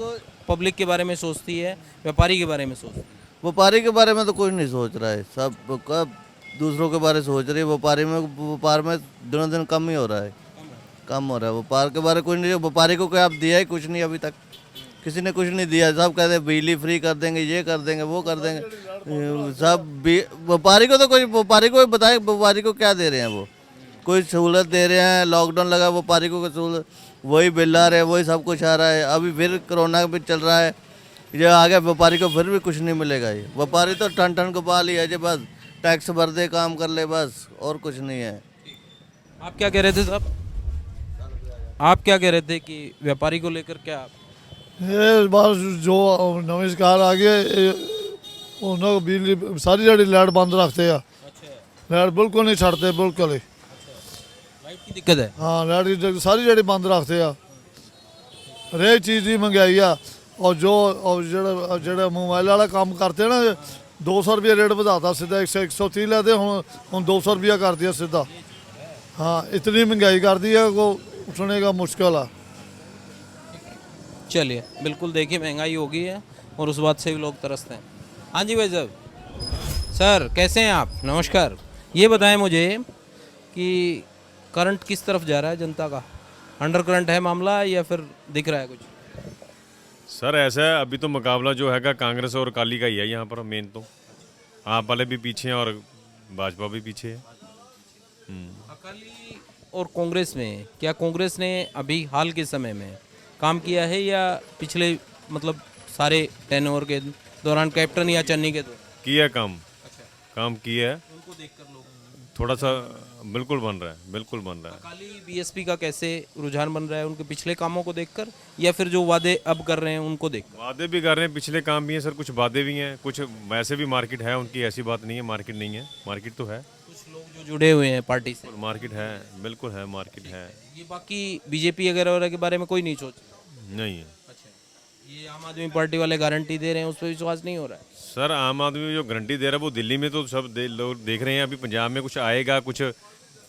Speaker 1: पब्लिक के बारे में सोचती है, व्यापारी के बारे में सोचती है?
Speaker 21: व्यापारी के बारे में तो कोई नहीं सोच रहा है, सब कब दूसरों के बारे में सोच रही है। व्यापार में दिनों दिन कम ही हो रहा है, कम हो रहा है। व्यापार के बारे में कोई नहीं, व्यापारी को कोई आप दिया ही कुछ नहीं, अभी तक किसी ने कुछ नहीं दिया। सब कहते हैं बिजली फ्री कर देंगे, ये कर देंगे, वो कर देंगे, सब व्यापारी को तो कोई, व्यापारी को बताए व्यापारी को क्या दे रहे हैं? वो कोई सहूलत दे रहे हैं? लॉकडाउन लगा, व्यापारी को सहूलत, वही बिल आ रहे हैं, वही सब कुछ आ रहा है। अभी फिर कोरोना भी चल रहा है, ये आगे व्यापारी को फिर भी कुछ नहीं मिलेगा। ये व्यापारी तो टन टन को पाल ही है जो बस टैक्स भर दे, काम कर ले, बस और कुछ नहीं है।
Speaker 1: आप क्या कह रहे थे साहब? आप क्या कह रहे थे कि व्यापारी को लेकर क्या?
Speaker 22: ये बार जो नवी सरकार आ गई उन्होंने बिजली सारी जड़ी लाइट बंद रखते हैं। लाइट बिल्कुल नहीं छड़ते, बिल्कुल ही
Speaker 1: लाइट की दिक्कत है।
Speaker 22: हाँ, लाइट की सारी जड़ी बंद रखते हैं। हरेक चीज़ की महंगाई है। और जो मोबाइल वाला काम करते हैं ना, 200 रुपये रेट बढ़ाता सीधा, 130 लेते हम 200 रुपया कर दिया सीधा। हाँ, इतनी महंगाई कर दी है को उठने का मुश्किल है।
Speaker 1: चलिए, बिल्कुल देखिए महंगाई हो गई है और उस बात से भी लोग तरसते हैं। हाँ जी भाई साहब, सर कैसे हैं आप? नमस्कार। ये बताएं मुझे कि करंट किस तरफ जा रहा है जनता का? अंडर करंट है मामला या फिर दिख रहा है कुछ?
Speaker 23: सर ऐसा है, अभी तो मुकाबला जो हैगा कांग्रेस और अकाली का ही है यहाँ पर। मेन तो आप वाले भी पीछे हैं और भाजपा भी पीछे है।
Speaker 1: अकाली और कांग्रेस में क्या कांग्रेस ने अभी हाल के समय में काम किया है या पिछले मतलब सारे टेन्योर के दौरान, कैप्टन या चन्नी के दौरान
Speaker 23: किया काम?
Speaker 1: अच्छा,
Speaker 23: काम किया है।
Speaker 1: उनको देखकर लोग
Speaker 23: थोड़ा सा बिल्कुल बन रहा है, बिल्कुल बन रहा है।
Speaker 1: अकाली बीएसपी का कैसे रुझान बन रहा है? उनके पिछले कामों को देखकर या फिर जो वादे अब कर रहे हैं उनको देखकर?
Speaker 23: वादे भी कर रहे हैं, पिछले काम भी हैं सर, कुछ वादे भी हैं, कुछ वैसे भी मार्केट है उनकी, ऐसी बात नहीं है मार्केट नहीं है, मार्केट तो है।
Speaker 1: कुछ लोग जो जुड़े हुए हैं पार्टी से,
Speaker 23: मार्केट है, बिल्कुल है, मार्केट है।
Speaker 1: ये बाकी बीजेपी वगैरह के बारे में कोई नहीं सोच?
Speaker 23: नहीं है।
Speaker 1: अच्छा, ये आम आदमी पार्टी वाले गारंटी दे रहे हैं, उस पर विश्वास नहीं हो रहा है?
Speaker 23: सर आम आदमी जो गारंटी दे रहा है वो दिल्ली में तो सब लोग देख रहे हैं। अभी पंजाब में कुछ आएगा, कुछ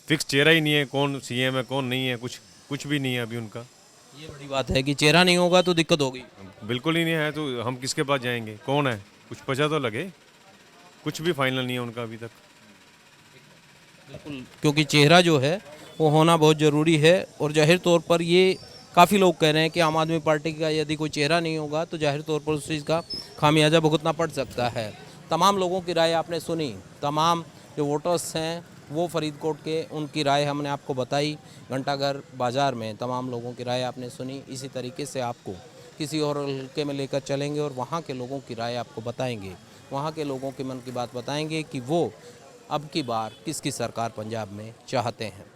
Speaker 23: फिक्स चेहरा ही नहीं है, कौन सीएम है कौन नहीं है, कुछ भी नहीं है अभी उनका।
Speaker 1: ये बड़ी बात है कि चेहरा नहीं होगा तो दिक्कत होगी।
Speaker 23: बिल्कुल ही नहीं है तो हम किसके पास जाएंगे? कौन है? कुछ पता तो लगे। कुछ भी फाइनल नहीं है उनका अभी तक।
Speaker 1: बिल्कुल, क्योंकि चेहरा जो है वो होना बहुत ज़रूरी है और जाहिर तौर पर ये काफ़ी लोग कह रहे हैं कि आम आदमी पार्टी का यदि कोई चेहरा नहीं होगा तो जाहिर तौर पर उस चीज़ का खामियाजा भुगतना पड़ सकता है। तमाम लोगों की राय आपने सुनी, तमाम जो वोटर्स हैं वो फरीदकोट के, उनकी राय हमने आपको बताई। घंटाघर बाज़ार में तमाम लोगों की राय आपने सुनी। इसी तरीके से आपको किसी और हल्के में लेकर चलेंगे और वहाँ के लोगों की राय आपको बताएंगे, वहाँ के लोगों के मन की बात बताएंगे कि वो अब की बार किसकी सरकार पंजाब में चाहते हैं।